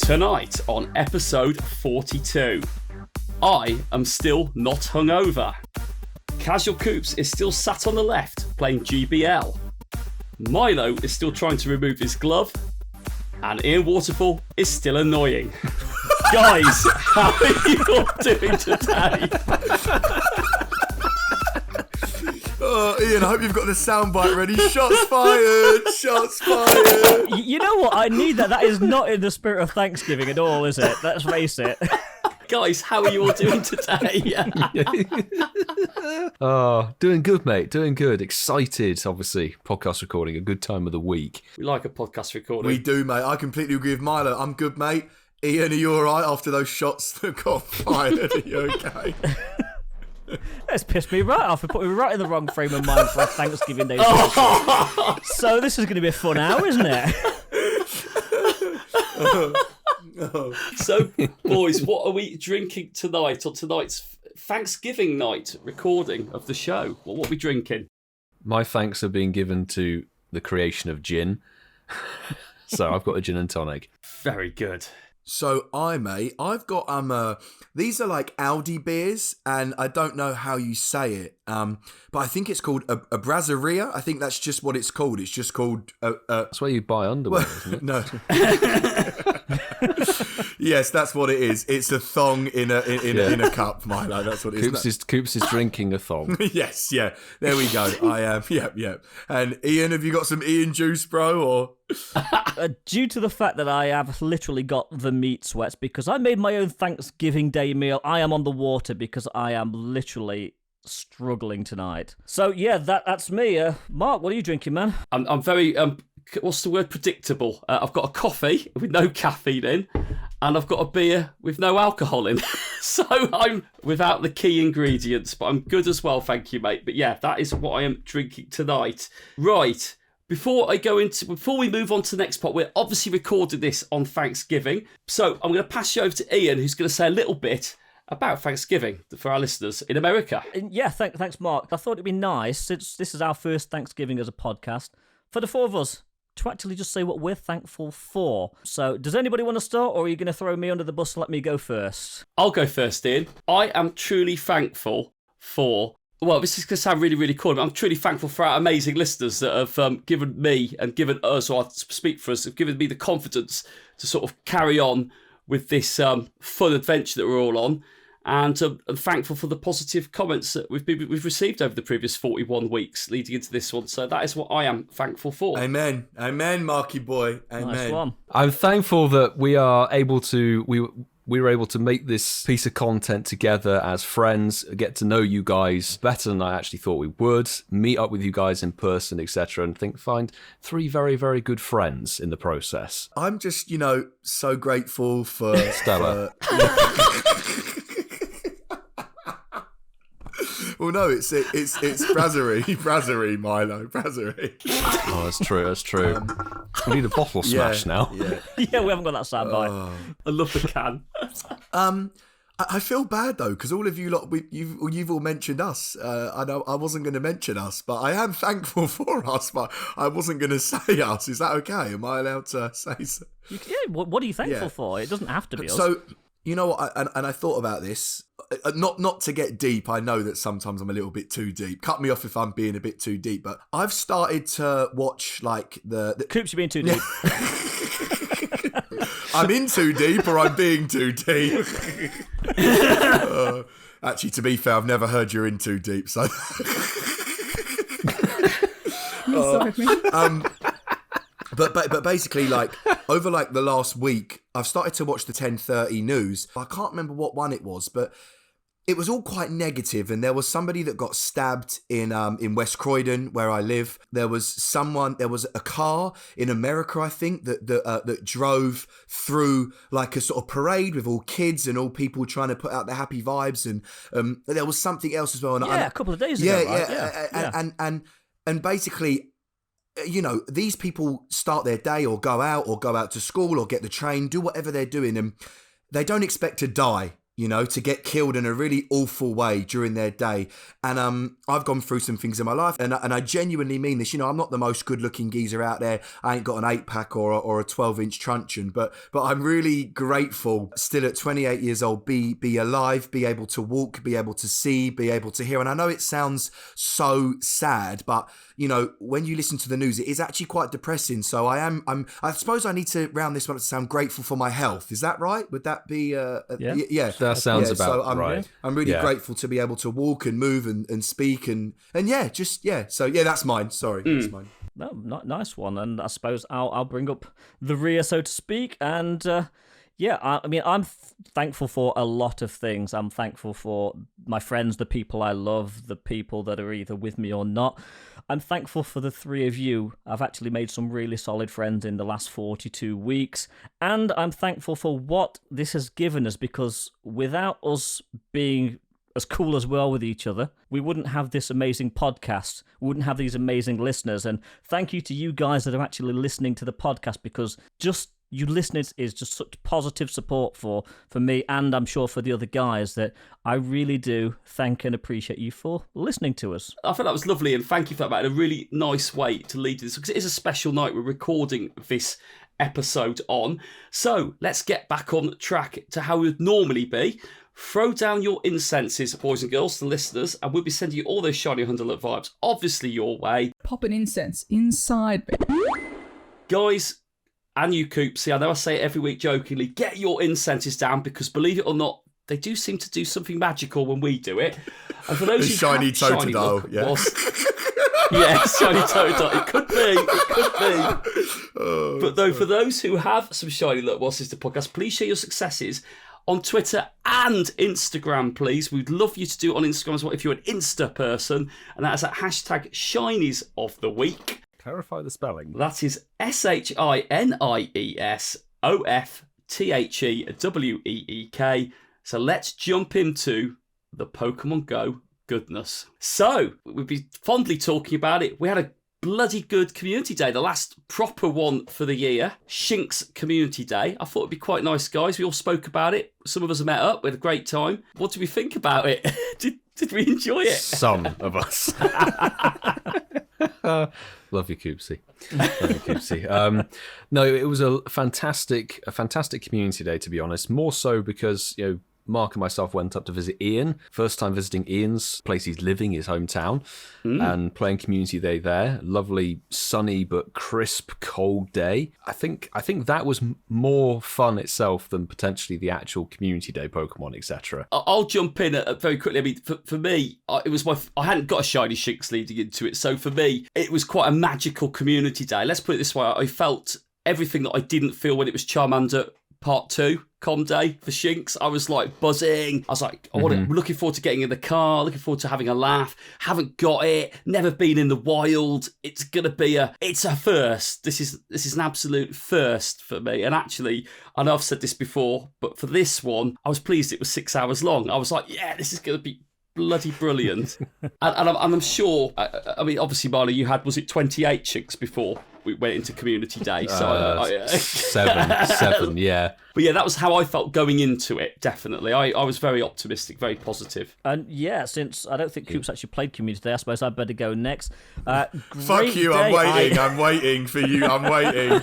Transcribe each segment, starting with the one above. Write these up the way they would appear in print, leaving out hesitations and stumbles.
Tonight on episode 42, I am still not hungover. Casual Coops is still sat on the left playing GBL. Milo is still trying to remove his glove. And Ian Waterfall is still annoying. Guys, how are you all doing today? Oh, Ian, I hope you've got the soundbite ready. Shots fired! Shots fired! You know what? I need that. That is not in the spirit of Thanksgiving at all, is it? Let's face it. Guys, how are you all doing today? Oh, doing good, mate. Doing good. Excited, obviously. Podcast recording, a good time of the week. We like a podcast recording. We do, mate. I completely agree with Milo. I'm good, mate. Ian, are you all right after those shots that got fired? Are you okay? It's pissed me right off. It put me right in the wrong frame of mind for a Thanksgiving Day. So this is going to be a fun hour, isn't it? So, boys, what are we drinking tonight on tonight's Thanksgiving night recording of the show? What are we drinking? My thanks are being given to the creation of gin. So I've got a gin and tonic. Very good. So I've got these are like Aldi beers, and I don't know how you say it, but I think it's called a brasseria. I think that's just what it's called. It's just called That's where you buy underwear, isn't it? No. Yes, that's what it is. It's a thong in a cup, Milo. That's what it is. Coops is drinking a thong. Yes, yeah. There we go. I am. Yep. And Ian, have you got some Ian juice, bro? Or due to the fact that I have literally got the meat sweats because I made my own Thanksgiving Day meal, I am on the water because I am literally struggling tonight. So yeah, that's me. Mark, what are you drinking, man? I'm very what's the word? Predictable. I've got a coffee with no caffeine in, and I've got a beer with no alcohol in. So I'm without the key ingredients, but I'm good as well, thank you, mate. But yeah, that is what I am drinking tonight. Right. Before we move on to the next part, we're obviously recording this on Thanksgiving. So I'm going to pass you over to Ian, who's going to say a little bit about Thanksgiving for our listeners in America. Yeah, thanks, Mark. I thought it'd be nice, since this is our first Thanksgiving as a podcast, for the four of us to actually just say what we're thankful for. So does anybody want to start, or are you going to throw me under the bus and let me go first? I'll go first, Ian. I am truly thankful for... Well, this is going to sound really, really cool, but I'm truly thankful for our amazing listeners that have given me and given us, or I speak for us, have given me the confidence to sort of carry on with this fun adventure that we're all on. And I'm thankful for the positive comments that we've received over the previous 41 weeks leading into this one. So that is what I am thankful for. Amen, Marky boy. Amen. Nice one. I'm thankful that we were able to make this piece of content together as friends, get to know you guys better than I actually thought we would, meet up with you guys in person, etc., and find three very, very good friends in the process. I'm just, so grateful for Stella. Well, no, it's brasserie, Milo, brasserie. Oh, that's true. We need a bottle smash now. Yeah. Yeah, we haven't got that soundbite. I love the can. I feel bad though, because all of you lot, you've all mentioned us. I know I wasn't going to mention us, but I am thankful for us. But I wasn't going to say us. Is that okay? Am I allowed to say so? What are you thankful for? It doesn't have to be us. So you know what? And I thought about this. Not to get deep. I know that sometimes I'm a little bit too deep. Cut me off if I'm being a bit too deep. But I've started to watch like the Coops, you're being too deep. I'm in too deep, or I'm being too deep. Actually, to be fair, I've never heard you're in too deep. So, but basically, like over like the last week, I've started to watch the 10:30 news. I can't remember what one it was, but it was all quite negative, and there was somebody that got stabbed in West Croydon, where I live. There was a car in America, I think, that drove through like a sort of parade with all kids and all people trying to put out the happy vibes, and there was something else as well. And a couple of days ago, right? And basically, these people start their day or go out to school or get the train, do whatever they're doing, and they don't expect to die. you know, to get killed in a really awful way during their day. And I've gone through some things in my life, and I genuinely mean this. You know, I'm not the most good-looking geezer out there. I ain't got an 8-pack or a 12-inch truncheon, but I'm really grateful still at 28 years old, be alive, be able to walk, be able to see, be able to hear. And I know it sounds so sad, but you know, when you listen to the news, it is actually quite depressing. So I suppose I need to round this one up to sound grateful for my health. Is that right? Would that be? Yeah. That sounds about so right. I'm really grateful to be able to walk and move and speak and So that's mine. Sorry, that's mine. No, nice one. And I suppose I'll bring up the rear, so to speak. And I mean, I'm thankful for a lot of things. I'm thankful for my friends, the people I love, the people that are either with me or not. I'm thankful for the three of you. I've actually made some really solid friends in the last 42 weeks. And I'm thankful for what this has given us, because without us being as cool as we are with each other, we wouldn't have this amazing podcast. We wouldn't have these amazing listeners. And thank you to you guys that are actually listening to the podcast, because just you listeners is just such positive support for me, and I'm sure for the other guys, that I really do thank and appreciate you for listening to us. I thought that was lovely, and thank you for that, mate. A really nice way to lead this, because it is a special night. We're recording this episode on. So let's get back on track to how we would normally be. Throw down your incenses, boys and girls, the listeners, and we'll be sending you all those shiny Hunterlet vibes, obviously your way. Pop an incense inside me. Guys, and you, Coops, I know I say it every week jokingly, get your incenses down, because believe it or not, they do seem to do something magical when we do it. And for those who shiny have shiny Totodile, shiny Totodile. It could be. But though, for those who have some shiny look whilst it's the podcast, please share your successes on Twitter and Instagram, please. We'd love you to do it on Instagram as well if you're an Insta person, and that is at hashtag Shinies of the Week. Clarify the spelling. That is ShiniesOfttheWeek. So let's jump into the Pokemon Go goodness. So we'll be fondly talking about it. We had a bloody good community day, the last proper one for the year, Shinx Community Day. I thought it'd be quite nice, guys. We all spoke about it. Some of us met up. We had a great time. What did we think about it? Did we enjoy it? Some of us. Love you, Coopsy. No, it was a fantastic community day, to be honest. More so because, you know, Mark and myself went up to visit Ian. First time visiting Ian's place he's living, his hometown, and playing community day there. Lovely, sunny but crisp, cold day. I think that was more fun itself than potentially the actual community day Pokemon, etc. I'll jump in very quickly. I mean, for me, it was I hadn't got a shiny Shinx leading into it, so for me, it was quite a magical community day. Let's put it this way: I felt everything that I didn't feel when it was Charmander Part 2 Com Day for Shinx. I was like buzzing. I was like, looking forward to getting in the car, looking forward to having a laugh. Haven't got it, never been in the wild. It's gonna be it's a first. This is an absolute first for me. And actually, I know I've said this before, but for this one, I was pleased it was 6 hours long. I was like, yeah, this is gonna be bloody brilliant. and I'm sure, I mean, obviously, Milo, you had, was it 28 Shinx before we went into community day? So seven, yeah. But yeah, that was how I felt going into it, definitely. I was very optimistic, very positive. And yeah, since I don't think Coops actually played community day, I suppose I'd better go next. Fuck you, I'm waiting. I'm waiting for you, I'm waiting.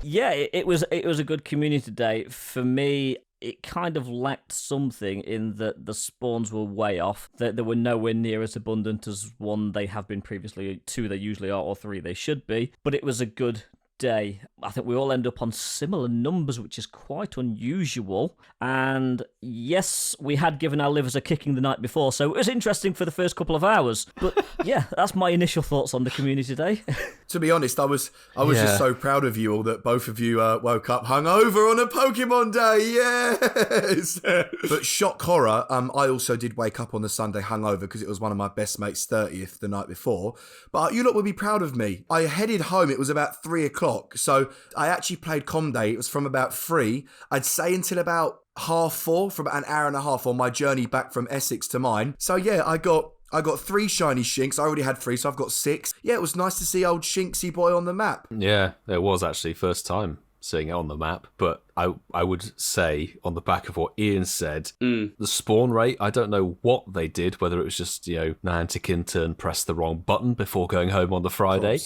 Yeah, it was a good community day. For me, it kind of lacked something in that the spawns were way off. They were nowhere near as abundant as one they have been previously, two they usually are, or three they should be. But it was a good day. I think we all end up on similar numbers, which is quite unusual. And yes, we had given our livers a kicking the night before, so it was interesting for the first couple of hours. But yeah, that's my initial thoughts on the community day. To be honest, I was just so proud of you all that both of you woke up hungover on a Pokemon day. Yes. But shock horror, I also did wake up on the Sunday hungover because it was one of my best mates' 30th the night before. But you lot would be proud of me. I headed home. It was about 3:00. So I actually played Com Day. It was from about 3, I'd say, until about 4:30, for about an hour and a half on my journey back from Essex to mine. So yeah, I got 3 shiny Shinx. I already had 3, so I've got 6. Yeah, it was nice to see old Shinxy boy on the map. Yeah, it was actually first time. seeing it on the map, but I would say on the back of what Ian said, the spawn rate, I don't know what they did, whether it was just, Niantic intern pressed the wrong button before going home on the Friday.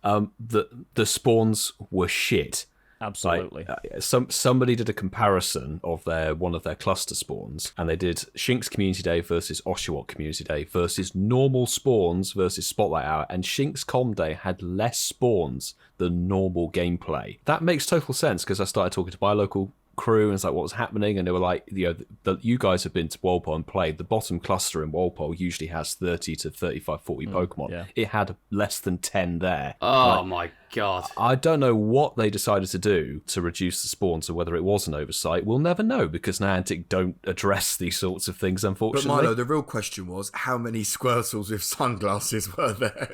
The spawns were shit. Absolutely. Somebody did a comparison of one of their cluster spawns, and they did Shinx Community Day versus Oshawott Community Day versus normal spawns versus Spotlight Hour, and Shinx Com Day had less spawns than normal gameplay. That makes total sense, because I started talking to my local crew and it's like, what was happening? And they were like, you guys have been to Walpole and played. The bottom cluster in Walpole usually has 30 to 35, 40 Pokemon. Yeah. It had less than 10 there. Oh my God. I don't know what they decided to do to reduce the spawns, or whether it was an oversight. We'll never know, because Niantic don't address these sorts of things, unfortunately. But Milo, the real question was, how many Squirtles with sunglasses were there?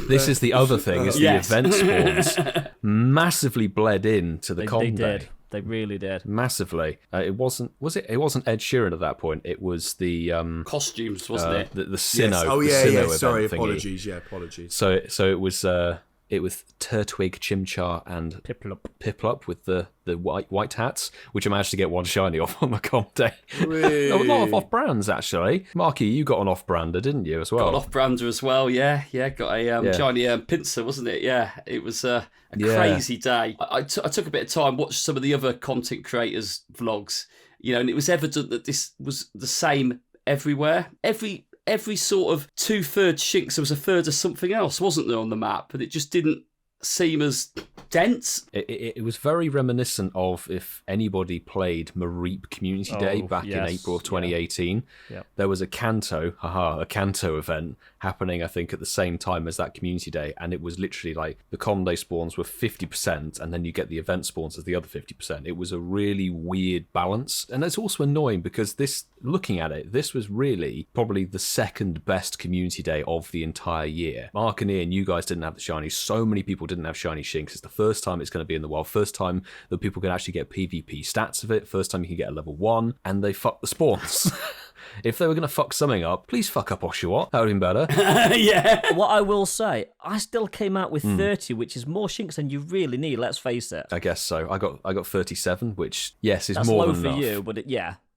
This is the other thing, is the event spawns massively bled into the Com They Day. did. They really did. Massively. It wasn't Ed Sheeran at that point. It was the costumes, wasn't it? The Sinnoh. Yes. Oh the yeah, Sinnoh yeah. event Sorry, thingy. apologies. Yeah, apologies. So it was Turtwig, Chimchar, and Piplup with the white hats, which I managed to get one shiny off on the comp day. Really? A lot of off-brands, actually. Marky, you got an off-brander, didn't you, as well? Got an off-brander as well, yeah. Got a shiny pincer, wasn't it? Yeah, it was a crazy day. I took a bit of time, watched some of the other content creators' vlogs, and it was evident that this was the same everywhere. Every sort of 2/3 Shinx, there was a third of something else, wasn't there, on the map? And it just didn't seem as dense. It was very reminiscent of if anybody played Mareep Community Day back in April of 2018. Yeah. There was a Kanto event happening, I think, at the same time as that Community Day, and it was literally like the Com Day spawns were 50%, and then you get the event spawns as the other 50%. It was a really weird balance, and it's also annoying because looking at it, this was really probably the second best Community Day of the entire year. Mark and Ian, you guys didn't have the shiny. So many people didn't have shiny Shinx. It's the first time it's going to be in the wild. First time that people can actually get PvP stats of it. First time you can get a level 1, and they fucked the spawns. If they were going to fuck something up, please fuck up Oshawott. That would have been better. Yeah. What I will say, I still came out with 30, which is more Shinx than you really need, let's face it. I guess so. I got 37, which, yes, is That's more low than for enough. you, but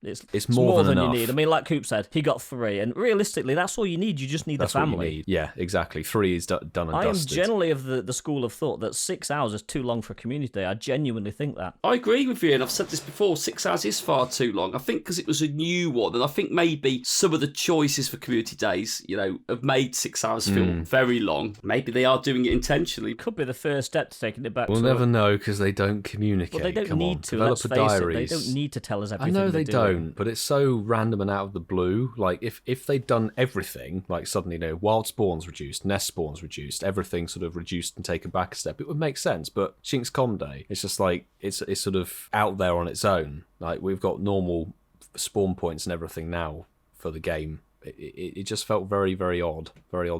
it's more than you enough. need. I mean, like Coops said, he got 3, and realistically, that's all you need. You just need That's the family. what you need. Yeah, exactly. 3 is done and I am dusted. generally of the school of thought that 6 hours is too long for a community day. I genuinely think that. I agree with you, and I've said this before, 6 hours is far too long. I think because it was a new one, and I think maybe some of the choices for community days, have made 6 hours feel very long. Maybe they are doing it intentionally. Could be the first step to taking it back We'll to never know, because they don't communicate. Well, they don't Come need on. to. Develop Let's a face diaries. it. They don't need to tell us I everything. know they do. don't, but it's so random and out of the blue. Like, if they'd done everything, like suddenly, wild spawns reduced, nest spawns reduced, everything sort of reduced and taken back a step, it would make sense. But Shinx Com Day, it's just like, it's sort of out there on its own. Like, we've got normal spawn points and everything now for the game. It just felt very, very odd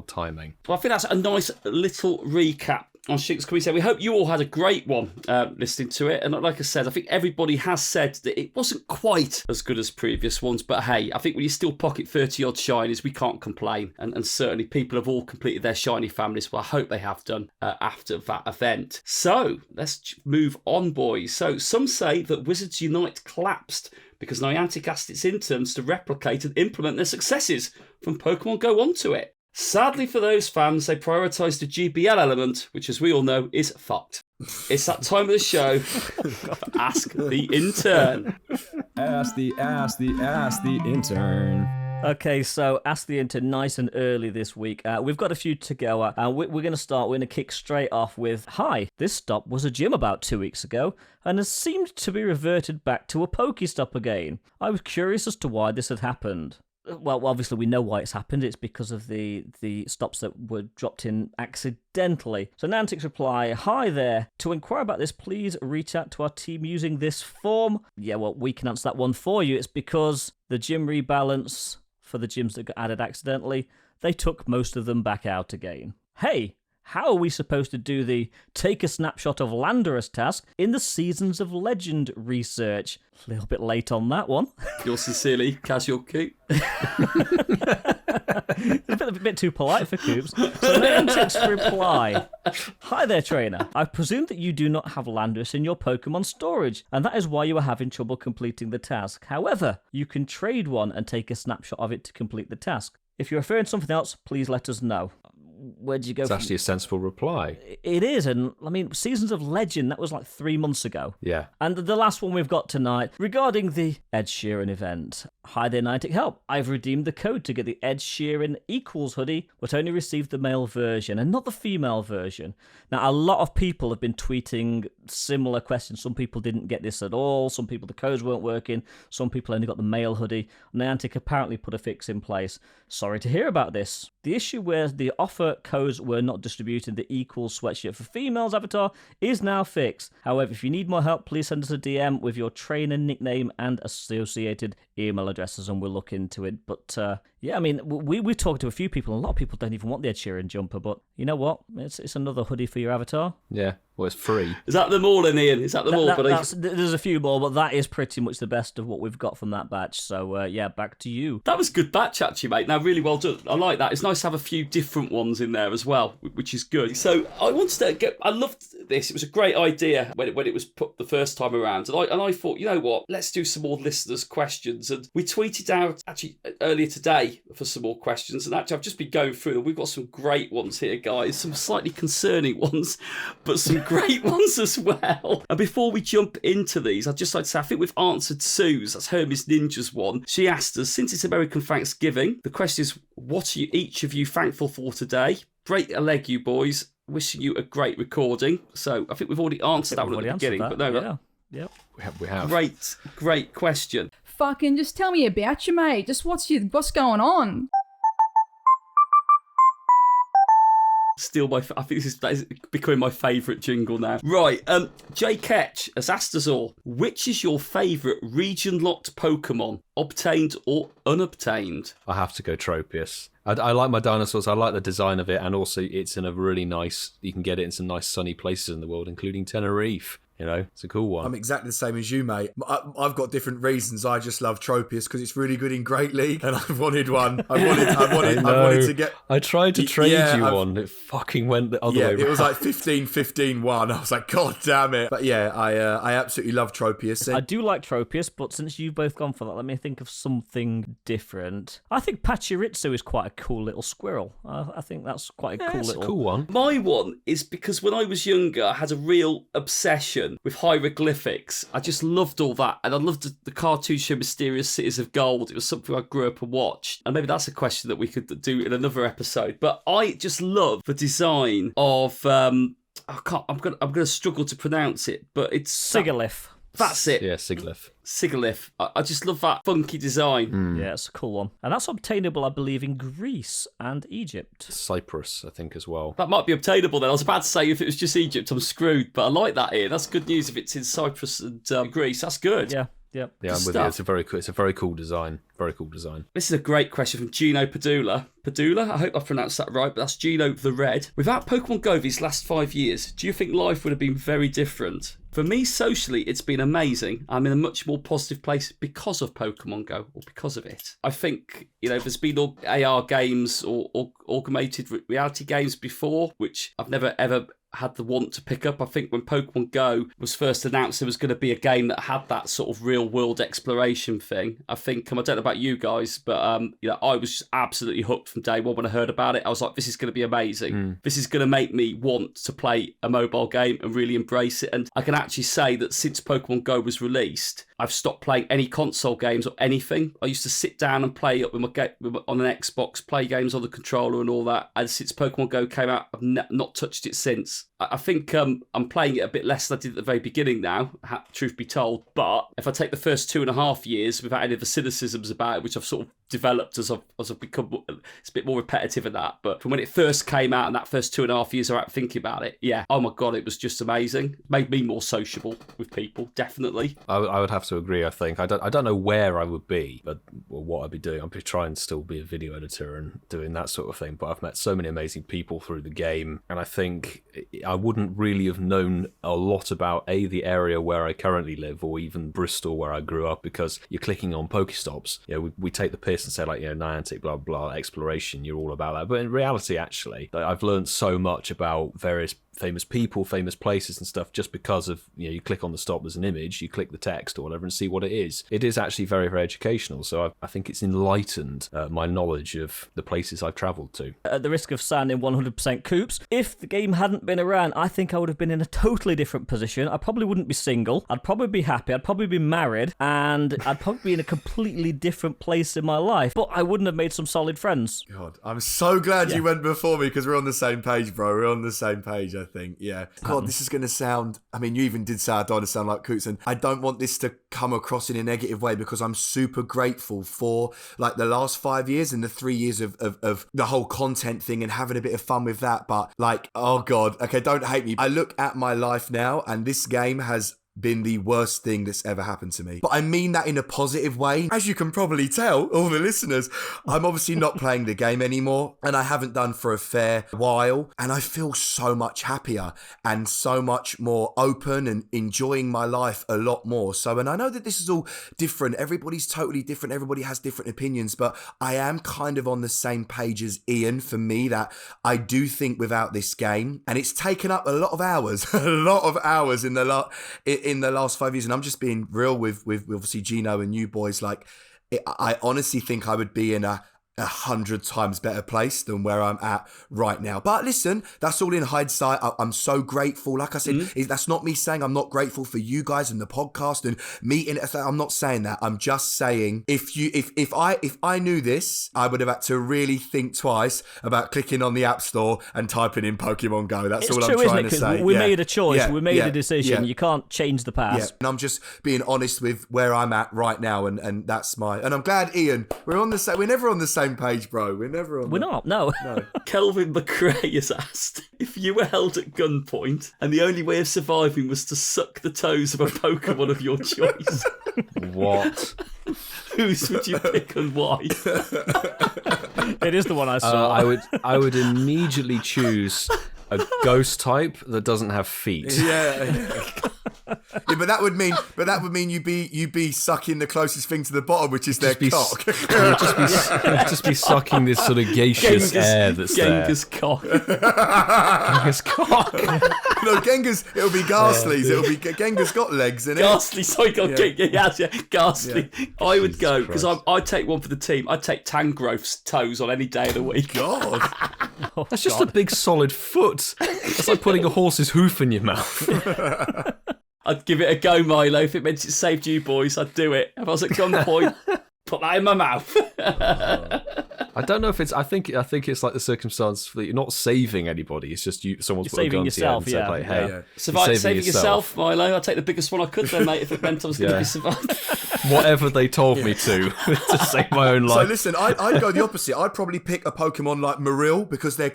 timing. Well, I think that's a nice little recap on Shinx Community Day. We hope you all had a great one listening to it. And like I said, I think everybody has said that it wasn't quite as good as previous ones. But hey, I think when you still pocket 30-odd shinies, we can't complain. And certainly people have all completed their shiny families. Well, I hope they have done after that event. So let's move on, boys. So some say that Wizards Unite collapsed because Niantic asked its interns to replicate and implement their successes from Pokemon Go onto it. Sadly for those fans, they prioritised the GBL element, which as we all know is fucked. It's that time of the show for Ask the Intern. Ask the Intern. Okay, so Ask the Intern nice and early this week. We've got a few to go. We're going to kick straight off with, hi, this stop was a gym about 2 weeks ago and has seemed to be reverted back to a Pokestop again. I was curious as to why this had happened. Well, obviously we know why it's happened. It's because of the stops that were dropped in accidentally. So Niantic's reply, hi there. To inquire about this, please reach out to our team using this form. Yeah, well, we can answer that one for you. It's because the gym rebalance for the gyms that got added accidentally, they took most of them back out again. Hey, how are we supposed to do the take a snapshot of Landorus task in the Seasons of Legend research? A little bit late on that one. Yours sincerely, Casual Coop. It's a bit too polite for Coops. So Niantic's reply. Hi there, trainer. I presume that you do not have Landorus in your Pokemon storage, and that is why you are having trouble completing the task. However, you can trade one and take a snapshot of it to complete the task. If you're referring to something else, please let us know. Where'd you go? It's actually a sensible reply. It is, and I mean, Seasons of Legend, that was like 3 months ago. Yeah. And the last one we've got tonight, regarding the Ed Sheeran event. Hi there, Niantic Help. I've redeemed the code to get the Ed Sheeran equals hoodie, but only received the male version and not the female version. Now, a lot of people have been tweeting similar questions. Some people didn't get this at all. Some people, the codes weren't working. Some people only got the male hoodie. Niantic apparently put a fix in place. Sorry to hear about this. The issue where the offer codes were not distributing the equals sweatshirt for females avatar is now fixed. However, if you need more help, please send us a DM with your trainer nickname and associated email addresses and we'll look into it. But yeah, I mean, we talked to a few people, and a lot of people don't even want the Ed Sheeran jumper, but you know what? It's another hoodie for your avatar. Yeah, well, it's free. Is that them all in, Ian? Is that them all? There's a few more, but that is pretty much the best of what we've got from that batch. So yeah, back to you. That was a good batch, actually, mate. Now, really well done. I like that. It's nice to have a few different ones in there as well, which is good. So I wanted to get... I loved this. It was a great idea when it was put the first time around. And I thought, you know what? Let's do some more listeners' questions. And we tweeted out, actually, earlier today for some more questions. And actually, I've just been going through them. We've got some great ones here, guys. Some slightly concerning ones, but some great ones as well. And before we jump into these, I'd just like to say, I think we've answered Sue's, that's Hermes Ninja's one. She asked us, since it's American Thanksgiving, the question is, what are each of you thankful for today? Break a leg, you boys. Wishing you a great recording. So I think we've already answered that one at the beginning. But no, yeah. We have. Great question. Fucking just tell me about you, mate. Just what's going on? Still I think that is becoming my favourite jingle now. Right, Jay Ketch has asked us all, which is your favourite region-locked Pokemon, obtained or unobtained? I have to go Tropius. I like my dinosaurs, I like the design of it, and also it's in a really nice, you can get it in some nice sunny places in the world, including Tenerife. You know, it's a cool one. I'm exactly the same as you, mate. I've got different reasons. I just love Tropius because it's really good in Great League, and I've wanted one. I wanted to get. I tried to trade you one. It fucking went the other way around. It was like 15-15-1. I was like, God damn it! But yeah, I absolutely love Tropius. I do like Tropius, but since you've both gone for that, let me think of something different. I think Pachirisu is quite a cool little squirrel. I think that's quite a cool one. My one is because when I was younger, I had a real obsession with hieroglyphics. I just loved all that, and I loved the cartoon show Mysterious Cities of Gold. It was something I grew up and watched, and maybe that's a question that we could do in another episode. But I just love the design of I'm gonna struggle to pronounce it, but it's Sigalith. That's it. Yeah, Sigalith. Sigalith. I just love that funky design. Yeah, it's a cool one. And that's obtainable, I believe, in Greece and Egypt. Cyprus, I think, as well. That might be obtainable then. I was about to say if it was just Egypt, I'm screwed. But I like that here. That's good news if it's in Cyprus and Greece. That's good. Yeah. Yeah, I'm with you. It's a very cool design. Very cool design. This is a great question from Gino Padula. I hope I pronounced that right, but that's Gino the Red. Without Pokemon Go these last 5 years, do you think life would have been very different? For me, socially, it's been amazing. I'm in a much more positive place because of Pokemon Go, or because of it. I think, there's been all AR games or augmented reality games before, which I've never ever had the want to pick up. I think when Pokemon Go was first announced, there was going to be a game that had that sort of real world exploration thing. I think, I don't know about you guys, but I was just absolutely hooked from day one when I heard about it. I was like, this is going to be amazing. This is going to make me want to play a mobile game and really embrace it. And I can actually say that since Pokemon Go was released, I've stopped playing any console games or anything. I used to sit down and play up on an Xbox, play games on the controller and all that. And since Pokemon Go came out, I've not touched it since. I think I'm playing it a bit less than I did at the very beginning now, truth be told. But if I take the first 2.5 years without any of the cynicisms about it, which I've sort of developed as I've become, it's a bit more repetitive in that. But from when it first came out and that first 2.5 years I was thinking about it, yeah, oh my God, it was just amazing. It made me more sociable with people, definitely. I would have to agree, I think. I don't know where I would be, but what I'd be doing. I'd be trying to still be a video editor and doing that sort of thing. But I've met so many amazing people through the game, and I think I wouldn't really have known a lot about the area where I currently live, or even Bristol where I grew up, because you're clicking on Pokestops. We take the piss this and say like, Niantic, blah, blah, exploration, you're all about that. But in reality, actually, I've learned so much about various famous people, famous places and stuff just because of, you click on the stop, there's an image, you click the text or whatever and see what it is. It is actually very, very educational. So I think it's enlightened my knowledge of the places I've travelled to. At the risk of sounding 100% Coops, if the game hadn't been around, I think I would have been in a totally different position. I probably wouldn't be single. I'd probably be happy. I'd probably be married. And I'd probably be in a completely different place in my life. But I wouldn't have made some solid friends. God, I'm so glad you went before me because we're on the same page, bro. We're on the same page, I think. Yeah. God, this is going to sound... I mean, you even did say I don't want to sound like Coops, and I don't want this to come across in a negative way because I'm super grateful for like the last 5 years and the 3 years of the whole content thing and having a bit of fun with that. But like, oh God, okay, don't hate me. I look at my life now and this game has been the worst thing that's ever happened to me. But I mean that in a positive way. As you can probably tell, all the listeners, I'm obviously not playing the game anymore, and I haven't done for a fair while, and I feel so much happier and so much more open and enjoying my life a lot more. So, and I know that this is all different. Everybody's totally different. Everybody has different opinions, but I am kind of on the same page as Ian for me that I do think without this game, and it's taken up a lot of hours, in the last 5 years, and I'm just being real with obviously Gino and you boys, like I honestly think I would be in a 100 times better place than where I'm at right now. But listen, that's all in hindsight. I'm so grateful. Like I said, that's not me saying I'm not grateful for you guys and the podcast and meeting. I'm not saying that. I'm just saying if I knew this, I would have had to really think twice about clicking on the App Store and typing in Pokemon Go. That's all I'm trying to say. We made a choice. We made a decision. You can't change the past. Yeah. And I'm just being honest with where I'm at right now, and that's and I'm glad, Ian, we're never on the same page, bro. We're never on. We're not. No. Kelvin McRae has asked if you were held at gunpoint and the only way of surviving was to suck the toes of a Pokemon of your choice. What? Whose would you pick and why? It is the one I saw. Uh, I would immediately choose a ghost type that doesn't have feet. Yeah, but that would mean you'd be sucking the closest thing to the bottom, which is their cock. You'd just be sucking this sort of gaseous air that's Gengar's there. cock. Gengar's cock. No, it'll be Ghastly's. It'll be Gengar's got legs in it. Ghastly, sorry, Ghastly. Yeah. I would go because I'd take one for the team. I'd take Tangrove's toes on any day of the week. God, that's just a big solid foot. It's like putting a horse's hoof in your mouth. I'd give it a go, Milo. If it meant it saved you boys, I'd do it. If I was at gunpoint, put that in my mouth. I don't know if it's. I think it's like the circumstance that you're not saving anybody. It's just someone's put a gun to you and said, like, "Hey, saving yourself, Milo." I'd take the biggest one I could, then, mate. If it meant I was going to be survived. Whatever they told me to save my own life. So listen, I'd go the opposite. I'd probably pick a Pokemon like Marill because they're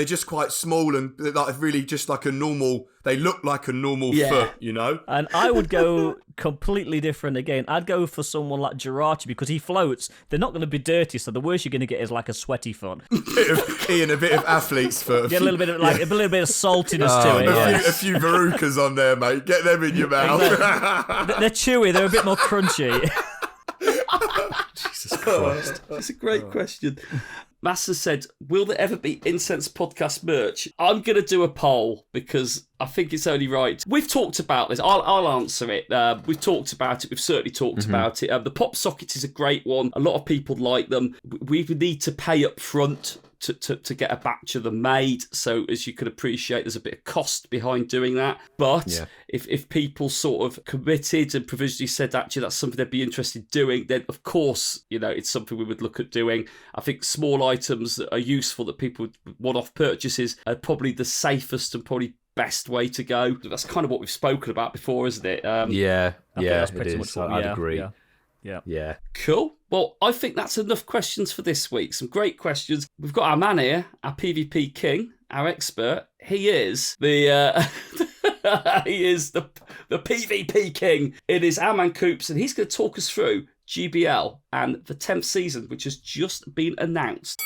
just quite small and they're like really just like a normal. They look like a normal foot, you know? And I would go completely different again. I'd go for someone like Jirachi because he floats. They're not going to be dirty, so the worst you're going to get is like a sweaty foot. Ian, a bit of athlete's foot. Get a little bit of a little bit of saltiness to it. A few Verucas on there, mate. Get them in your mouth. They're chewy. They're a bit more crunchy. Jesus Christ. That's a great question. Master said, will there ever be Incensed podcast merch? I'm going to do a poll because I think it's only right. We've talked about this. I'll answer it. We've talked about it. We've certainly talked about it. The pop socket is a great one. A lot of people like them. We need to pay up front to get a batch of them made. So as you can appreciate, there's a bit of cost behind doing that. But if people sort of committed and provisionally said, actually, that's something they'd be interested in doing, then of course, it's something we would look at doing. I think small items that are useful that people would one-off purchases are probably the safest and probably best way to go. That's kind of what we've spoken about before, isn't it? That's pretty it much is. what I'd agree. Yeah. Cool. Well, I think that's enough questions for this week. Some great questions. We've got our man here, our PvP king, our expert. He is the the PvP king. It is our man Coops, and he's going to talk us through GBL and the 10th season, which has just been announced.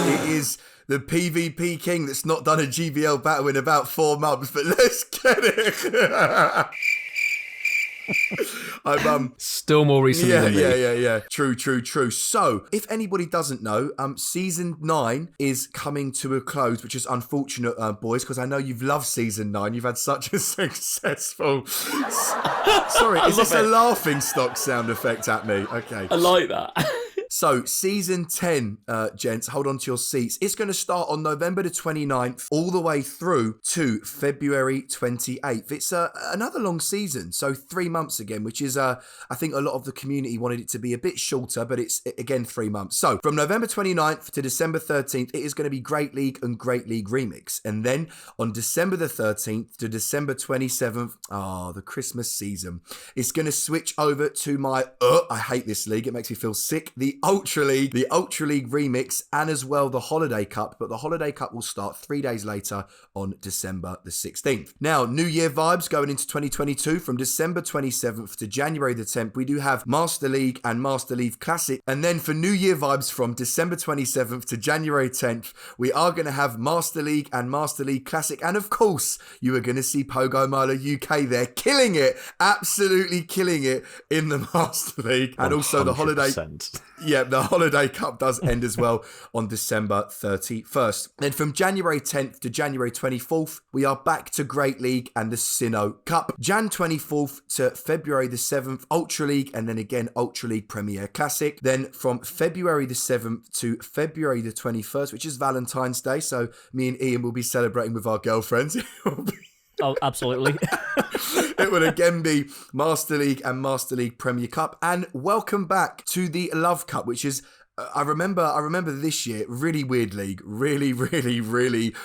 It is the PvP king that's not done a GBL battle in about 4 months, but let's get it. I'm Still more recently than me. Yeah. True. So, if anybody doesn't know, season 9 is coming to a close, which is unfortunate, boys, because I know you've loved season 9. You've had such a successful. Sorry, is this a laughing stock sound effect at me? Okay. I like that. So, season 10, gents, hold on to your seats. It's going to start on November the 29th all the way through to February 28th. It's another long season, so 3 months again, which is, I think a lot of the community wanted it to be a bit shorter, but it's, again, 3 months. So, from November 29th to December 13th, it is going to be Great League and Great League Remix. And then on December the 13th to December 27th, the Christmas season, it's going to switch over to my, I hate this league, it makes me feel sick, the Ultra League Remix, and as well the Holiday Cup, but the Holiday Cup will start 3 days later on December the 16th. Now, New Year vibes going into 2022 from December 27th to January the 10th, we do have Master League and Master League Classic, and then for New Year vibes from December 27th to January 10th, we are going to have Master League and Master League Classic, and of course, you are going to see Pogo Milo UK there, killing it, absolutely killing it in the Master League, and also the Holiday... Yeah, the Holiday Cup does end as well on December 31st. Then from January 10th to January 24th, we are back to Great League and the Sinnoh Cup. Jan 24th to February the 7th, Ultra League, and then again Ultra League Premier Classic. Then from February the 7th to February the 21st, which is Valentine's Day, so me and Ian will be celebrating with our girlfriends. Oh, absolutely. It would again be Master League and Master League Premier Cup. And welcome back to the Love Cup, which is, I remember this year, really weird league, really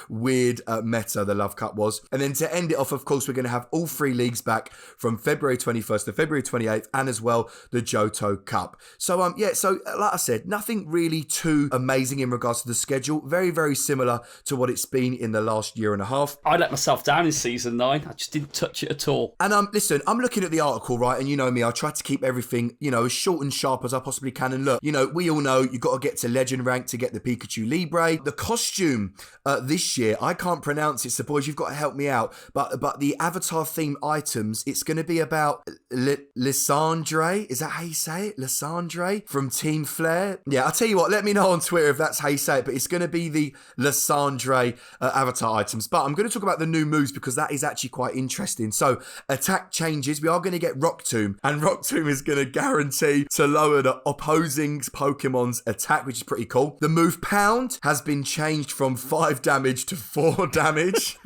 weird meta the Love Cup was. And then to end it off, of course, we're going to have all 3 leagues back from February 21st to February 28th, and as well the Johto Cup. So so like I said, nothing really too amazing in regards to the schedule. Very similar to what it's been in the last year and a half. I let myself down in season 9. I just didn't touch it at all. And listen, I'm looking at the article, right? And you know me, I try to keep everything, as short and sharp as I possibly can. And look, we all know you've got to get to legend rank to get the Pikachu Libre. The costume this year, I can't pronounce it, so boys, you've got to help me out. But the avatar theme items, it's going to be about Lysandre. Is that how you say it? Lysandre from Team Flare. Yeah, I'll tell you what, let me know on Twitter if that's how you say it, but it's going to be the Lysandre avatar items. But I'm going to talk about the new moves because that is actually quite interesting. So attack changes. We are going to get Rock Tomb, and Rock Tomb is going to guarantee to lower the opposing Pokemon's attack, which is pretty cool. The move Pound has been changed from 5 damage to 4 damage.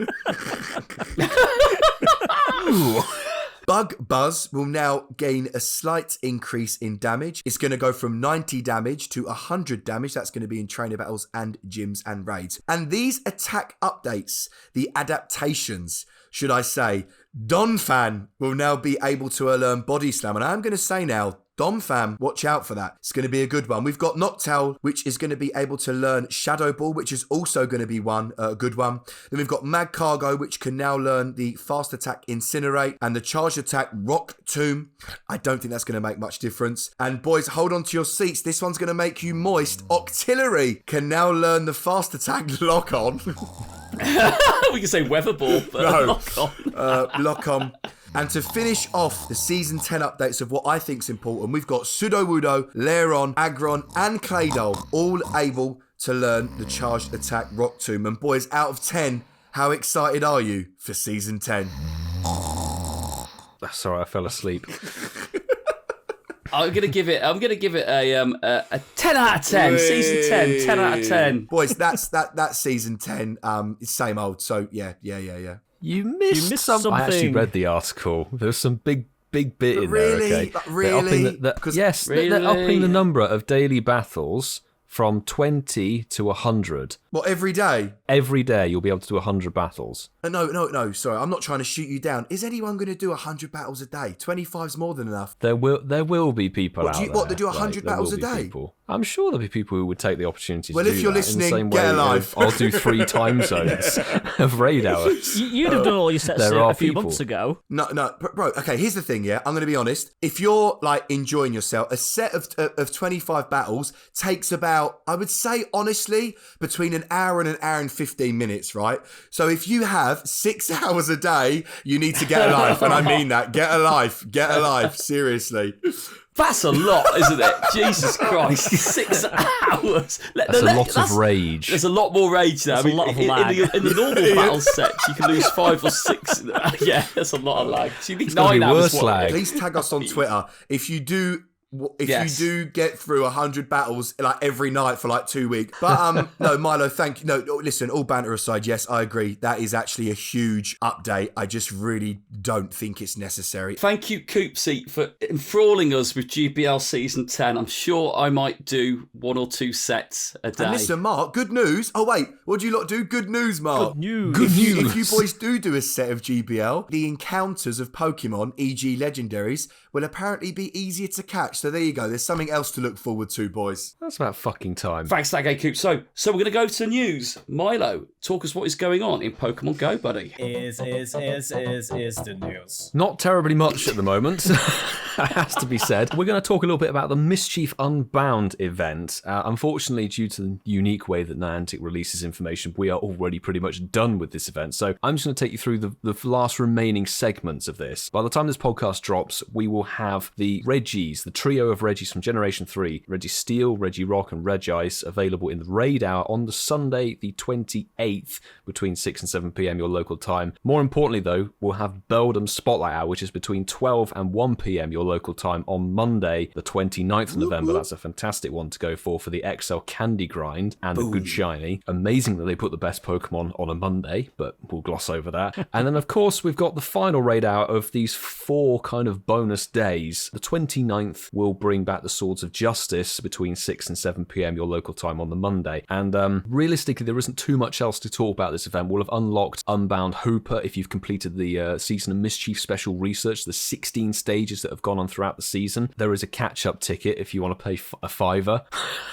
Bug Buzz will now gain a slight increase in damage. It's going to go from 90 damage to 100 damage. That's going to be in trainer battles and gyms and raids. And these attack updates, the adaptations, should I say, Donphan will now be able to learn Body Slam. And I'm going to say now, Donphan, watch out for that. It's going to be a good one. We've got Noctowl, which is going to be able to learn Shadow Ball, which is also going to be a good one. Then we've got Magcargo, which can now learn the fast attack Incinerate and the charge attack Rock Tomb. I don't think that's going to make much difference. And boys, hold on to your seats. This one's going to make you moist. Octillery can now learn the fast attack Lock On. We can say Weather Ball, but no. Lock On. Lock On. And to finish off the Season 10 updates of what I think is important, we've got Sudowoodo, Lairon, Aggron, and Claydol all able to learn the charged attack Rock Tomb. And boys, out of 10, how excited are you for Season 10? Sorry, I fell asleep. I'm gonna give it a 10 out of 10. Whee! Season 10, 10 out of 10. Boys, that's Season 10. It's same old. So yeah. You missed something. I actually read the article. There's some big bit in there. Okay, really? They're upping the number of daily battles from 20 to 100. What, every day? Every day you'll be able to do 100 battles. No, sorry, I'm not trying to shoot you down. Is anyone going to do 100 battles a day? 25's more than enough. There will be people out there. What, they do 100 battles a day? People. I'm sure there'll be people who would take the opportunity to do that. Well, if you're listening, get a life. I'll do 3 time zones of raid hours. You'd have done all your sets a few months ago. No, bro, okay, here's the thing, yeah? I'm going to be honest. If you're, enjoying yourself, a set of 25 battles takes about, I would say, honestly, between an hour and 15 minutes, right? So if you have 6 hours a day, you need to get a life. And I mean that. Get a life. Seriously. That's a lot, isn't it? Jesus Christ, 6 hours. That's a lot of rage. There's a lot more rage there. There's a lot of lag. In the normal battle sets, you can lose 5 or 6. Yeah, there's a lot of lag. So you need 9 hours. Lag. Please tag us on Twitter if you do. Yes. You do get through 100 battles like every night for like 2 weeks. But no, Milo, thank you. No, listen, all banter aside, yes, I agree. That is actually a huge update. I just really don't think it's necessary. Thank you, Coopsy, for enthralling us with GBL Season 10. I'm sure I might do 1 or 2 sets a day. And listen, Mark, good news. Oh, wait, what do you lot do? Good news, Mark. Good news. If you boys do a set of GBL, the encounters of Pokemon, e.g. legendaries, will apparently be easier to catch. So there you go. There's something else to look forward to, boys. That's about fucking time. Thanks, that Coop. So we're going to go to news. Milo, talk us what is going on in Pokemon Go, buddy. Is the news. Not terribly much at the moment, that has to be said. We're going to talk a little bit about the Mischief Unbound event. Unfortunately, due to the unique way that Niantic releases information, we are already pretty much done with this event. So I'm just going to take you through the last remaining segments of this. By the time this podcast drops, we will have the Regis, the trio of Regis from Generation 3, Registeel, Regirock and Regice, available in the Raid Hour on the Sunday, the 28th, between 6 and 7 p.m. your local time. More importantly, though, we'll have Beldum Spotlight Hour, which is between 12 and 1 p.m. your local time on Monday, the 29th of November. That's a fantastic one to go for the XL Candy Grind and the Good Shiny. Amazing that they put the best Pokemon on a Monday, but we'll gloss over that. And then, of course, we've got the final Raid Hour of these 4 kind of bonus days. The 29th will bring back the Swords of Justice between 6 and 7 p.m. your local time on the Monday. And realistically, there isn't too much else to talk about this event. We'll have unlocked Unbound Hooper if you've completed the Season of Mischief special research, the 16 stages that have gone on throughout the season. There is a catch-up ticket if you want to pay a fiver.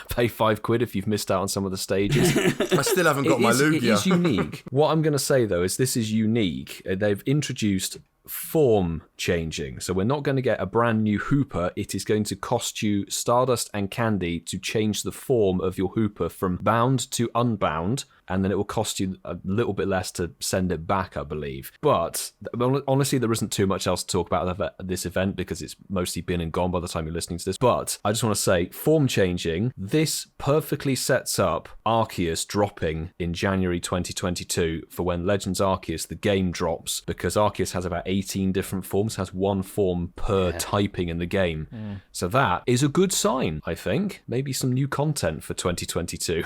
Pay £5 if you've missed out on some of the stages. I still haven't got my Lugia. It is unique. What I'm going to say, though, is this is unique. They've introduced form changing. So we're not going to get a brand new Hooper. It is going to cost you Stardust and Candy to change the form of your Hooper from bound to unbound, and then it will cost you a little bit less to send it back, I believe. But honestly, there isn't too much else to talk about this event because it's mostly been and gone by the time you're listening to this. But I just want to say, form changing, this perfectly sets up Arceus dropping in January 2022 for when Legends Arceus, the game, drops, because Arceus has about 18 different forms, has 1 form per typing in the game. So that is a good sign, I think. Maybe some new content for 2022.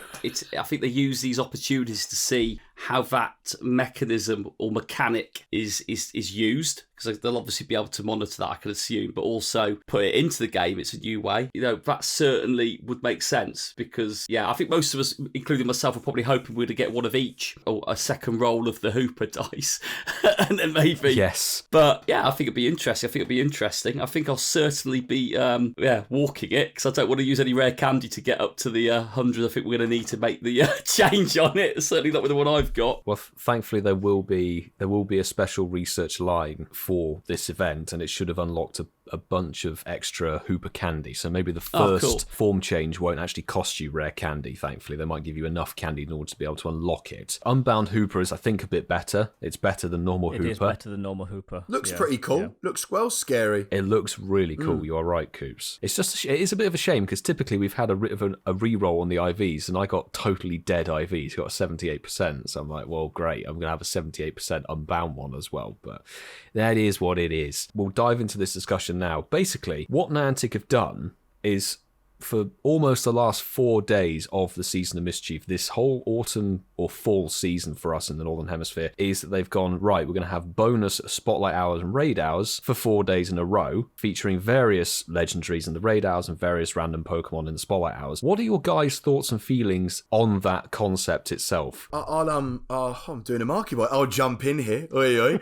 I think they use these opportunities to see how that mechanism or mechanic is used, because they'll obviously be able to monitor that, I can assume, but also put it into the game. It's a new way. That certainly would make sense, because, I think most of us, including myself, are probably hoping we'd get one of each, or a second roll of the Hooper dice, and then maybe. Yes. But, I think it'd be interesting. I think I'll certainly be, walking it, because I don't want to use any rare candy to get up to the 100 I think we're going to need to make the change on it. Certainly not with the one I've got. Well, thankfully there will be a special research line for this event, and it should have unlocked a bunch of extra Hooper candy. So maybe the first form change won't actually cost you rare candy. Thankfully, they might give you enough candy in order to be able to unlock it. Unbound Hooper is, I think, a bit better. It's better than normal Hooper. It is better than normal Hooper. Looks pretty cool. Yeah. Looks well scary. It looks really cool. You are right, Coops. It's just it is a bit of a shame because typically we've had a reroll on the IVs, and I got totally dead IVs. Got a 78%. So I'm like, well, great. I'm gonna have a 78% unbound one as well. But that is what it is. We'll dive into this discussion now. Basically, what Niantic have done is, for almost the last 4 days of the Season of Mischief, this whole autumn or fall season for us in the Northern Hemisphere, is that they've gone, right, we're going to have bonus Spotlight Hours and Raid Hours for 4 days in a row, featuring various legendaries in the Raid Hours and various random Pokemon in the Spotlight Hours. What are your guys' thoughts and feelings on that concept itself? I'm doing a marky boy. I'll jump in here. Oi, oi.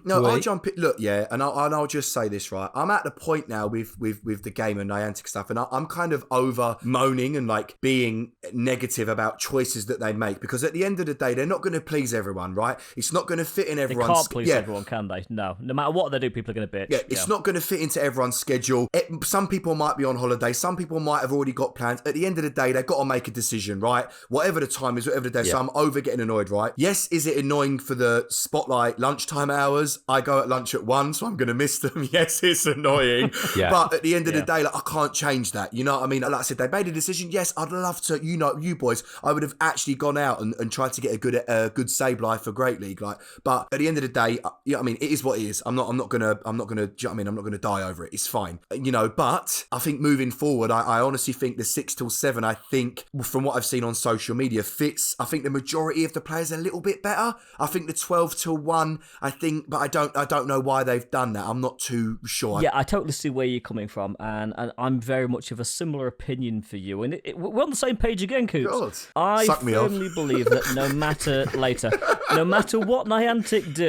No, I'll jump in. Look, and I'll just say this, right? I'm at the point now with the game and Niantic stuff, and I'm kind of over moaning and like being negative about choices that they make, because at the the end of the day, they're not going to please everyone, right? It's not going to fit in They everyone's... can't please everyone, can they? No. No matter what they do, people are going to bitch. Yeah, it's not going to fit into everyone's schedule. Some people might be on holiday. Some people might have already got plans. At the end of the day, they've got to make a decision, right? Whatever the time is, whatever the day. So I'm over getting annoyed, right? Yes, is it annoying for the spotlight lunchtime hours? I go at lunch at 1, so I'm going to miss them. Yes, it's annoying. But at the end of the day, like, I can't change that. You know what I mean? Like I said, they made a decision. Yes, I'd love to, you boys, I would have actually gone out and tried to get a good save life for Great League. Like, but at the end of the day, you know what I mean? It is what it is. I'm not gonna, do you know what I mean? I'm not gonna die over it. It's fine. You know, but I think moving forward, I honestly think the 6 till 7, I think from what I've seen on social media fits, I think the majority of the players a little bit better. I think the 12 till 1, I think, but I don't know why they've done that. I'm not too sure. Yeah, I totally see where you're coming from, and I'm very much of a similar opinion for you. And we're on the same page again, Coops. God. I Suck me off. firmly believe that no matter what Niantic do,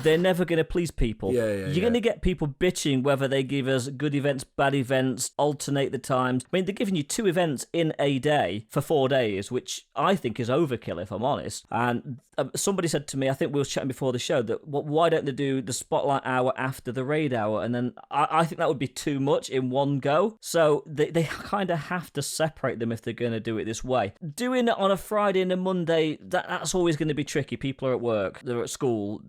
they're never going to please people. You're going to get people bitching whether they give us good events, bad events, alternate the times. I mean, they're giving you 2 events in a day for 4 days, which I think is overkill, if I'm honest. And somebody said to me, I think we were chatting before the show, that why don't they do the spotlight hour after the raid hour? And then I think that would be too much in one go. So they kind of have to separate them if they're going to do it this way. Doing it on a Friday and a Monday, that's always going to be tricky. People are at work, they're at school.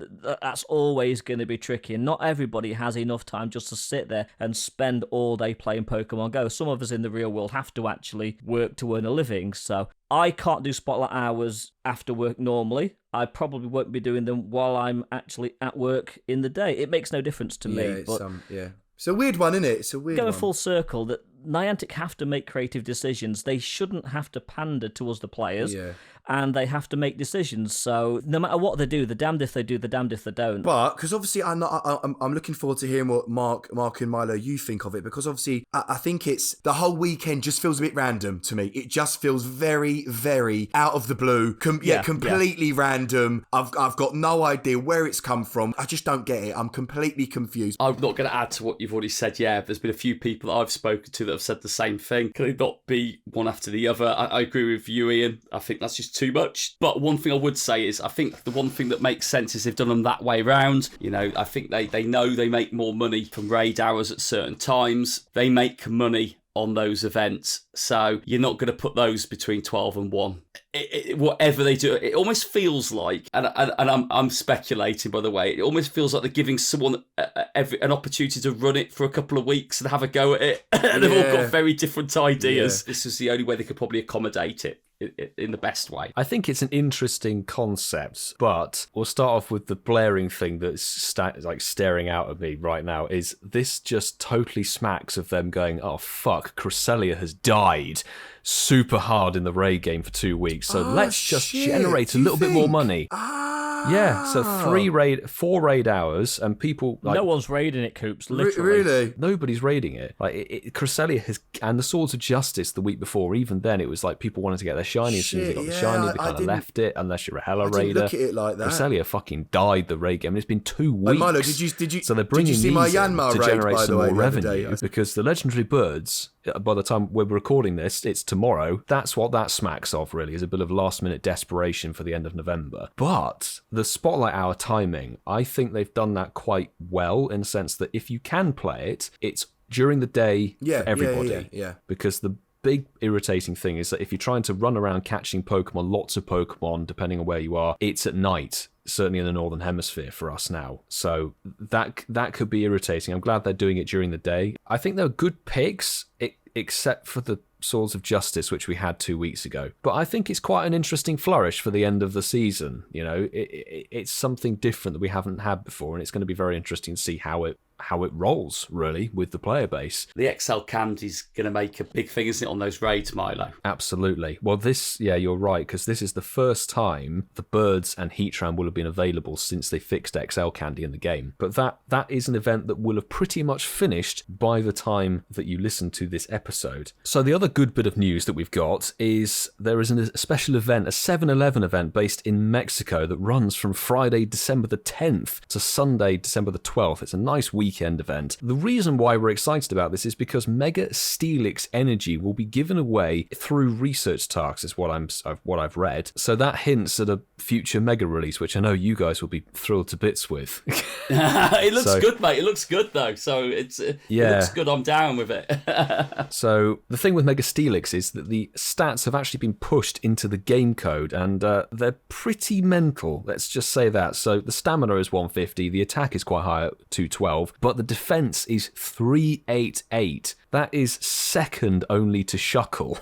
That's always going to be tricky. And not everybody has enough time just to sit there and spend all day playing Pokemon Go. Some of us in the real world have to actually work to earn a living. So I can't do spotlight hours after work normally. I probably won't be doing them while I'm actually at work in the day. It makes no difference to me. It's a weird one, isn't it? It's a weird one. Going full circle, that Niantic have to make creative decisions. They shouldn't have to pander to us, the players. And they have to make decisions. So no matter what they do, the damned if they do, the damned if they don't. But because obviously I'm looking forward to hearing what Mark and Milo, you think of it, because obviously I think it's the whole weekend just feels a bit random to me. It just feels very, very out of the blue. Completely random. I've got no idea where it's come from. I just don't get it. I'm completely confused. I'm not going to add to what you've already said. Yeah, there's been a few people that I've spoken to that have said the same thing. Can it not be one after the other? I agree with you, Ian. I think that's just too much. But one thing I would say is I think the one thing that makes sense is they've done them that way round. You know, I think they know they make more money from raid hours at certain times. They make money on those events, so you're not going to put those between 12 and 1. Whatever they do, it almost feels like, and I'm speculating, by the way, it almost feels like they're giving someone an opportunity to run it for a couple of weeks and have a go at it. And they've all got very different ideas. This is the only way they could probably accommodate it in the best way. I think it's an interesting concept, but we'll start off with the blaring thing that's staring out at me right now. Is this just totally smacks of them going, oh fuck, Cresselia has died super hard in the raid game for 2 weeks, so let's just generate a little bit more money. Yeah, so 4 raid hours, and people no one's raiding it, Coops. Literally, really, nobody's raiding it. Like Cresselia has, and the Swords of Justice the week before. Even then, it was like people wanted to get their shiny as soon as they got the shiny. They kind of left it, unless you're a Hella raider. Look at it like that. Cresselia fucking died the raid game, and it's been 2 weeks. Milo, did you? So they're bringing did you see my these in Yanmar to raid, generate by some the way, more the other revenue, day? because the legendary birds, by the time we're recording this, it's tomorrow. That's what that smacks of, really, is a bit of last-minute desperation for the end of November. But the Spotlight Hour timing, I think they've done that quite well, in the sense that if you can play it, it's during the day for everybody. Yeah. Because the big irritating thing is that if you're trying to run around catching Pokemon, lots of Pokemon, depending on where you are, it's at night. Certainly in the Northern Hemisphere for us now. So that could be irritating. I'm glad they're doing it during the day. I think they're good picks, except for the Swords of Justice, which we had 2 weeks ago. But I think it's quite an interesting flourish for the end of the season. You know, it's something different that we haven't had before, and it's going to be very interesting to see how it rolls, really, with the player base. The XL Candy's going to make a big thing, isn't it, on those raids, Milo? Absolutely. Well, you're right, because this is the first time the Birds and Heatran will have been available since they fixed XL Candy in the game. But that is an event that will have pretty much finished by the time that you listen to this episode. So the other other good bit of news that we've got is there is a special event, a 7-Eleven event based in Mexico that runs from Friday, December the 10th to Sunday, December the 12th. It's a nice weekend event. The reason why we're excited about this is because MEGA STEELIX energy will be given away through research tasks, is what I've read. So that hints at a future Mega release, which I know you guys will be thrilled to bits with. It looks good, mate. It looks good, though. So it looks good. I'm down with it. So the thing with MEGA STEELIX is that the stats have actually been pushed into the game code, and they're pretty mental. Let's just say that. So the stamina is 150, the attack is quite high at 212, but the defense is 388. That is second only to Shuckle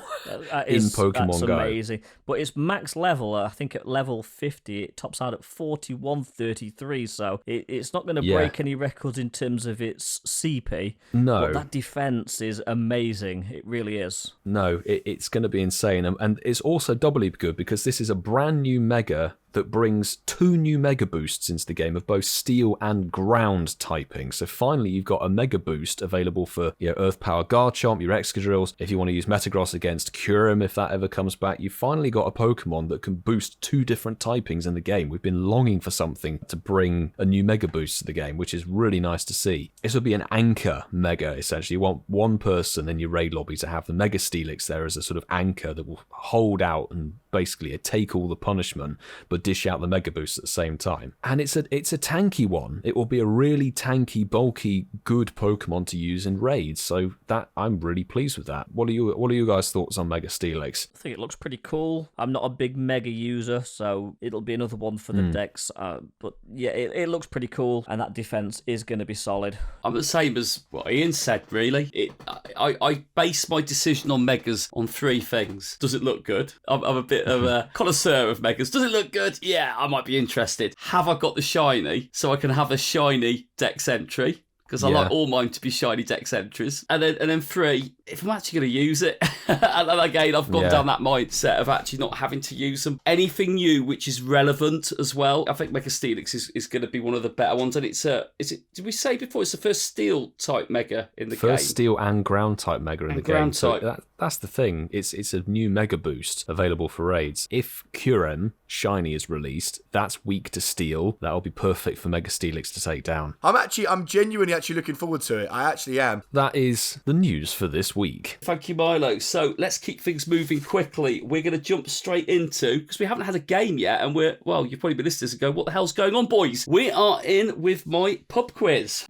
in Pokemon Go. That's amazing. But it's max level. I think at level 50, it tops out at 4133. So it's not going to break any records in terms of its CP. No. But that defense is amazing. It really is. No, it's going to be insane. And it's also doubly good because this is a brand new Mega that brings 2 new Mega Boosts into the game of both Steel and Ground typing. So finally, you've got a Mega Boost available for your Earth Power Garchomp, your Excadrills. If you want to use Metagross against Kyurem, if that ever comes back, you've finally got a Pokemon that can boost 2 different typings in the game. We've been longing for something to bring a new Mega Boost to the game, which is really nice to see. This will be an anchor Mega, essentially. You want one person in your raid lobby to have the Mega STEELIX there as a sort of anchor that will hold out and basically take all the punishment, but dish out the Mega Boost at the same time. And it's a tanky one. It will be a really tanky, bulky, good Pokemon to use in raids. So that I'm really pleased with that. What are you guys' thoughts on MEGA STEELIX? I think it looks pretty cool. I'm not a big Mega user, so it'll be another one for the decks. But yeah, it looks pretty cool, and that defense is going to be solid. I'm the same as what Ian said, really. I base my decision on Megas on 3 things. Does it look good? I'm a bit of a connoisseur of Megas. Does it look good? Yeah, I might be interested. Have I got the shiny so I can have a shiny dex entry? Because I like all mine to be shiny dex entries. And then 3, if I'm actually going to use it. And then again, I've gone down that mindset of actually not having to use them. Anything new which is relevant as well. I think Mega STEELIX is going to be one of the better ones. And did we say before, it's the first steel type Mega in the game? First steel and ground type Mega in the game. Ground type. So that's the thing. It's a new Mega Boost available for raids. If Kyurem shiny is released, that's weak to steel. That'll be perfect for Mega STEELIX to take down. I'm genuinely looking forward to it. I actually am. That is the news for this week. Thank you, Milo. So let's keep things moving quickly. We're going to jump straight into, because we haven't had a game yet, and you've probably been listening and go, what the hell's going on, boys? We are in with my pub quiz.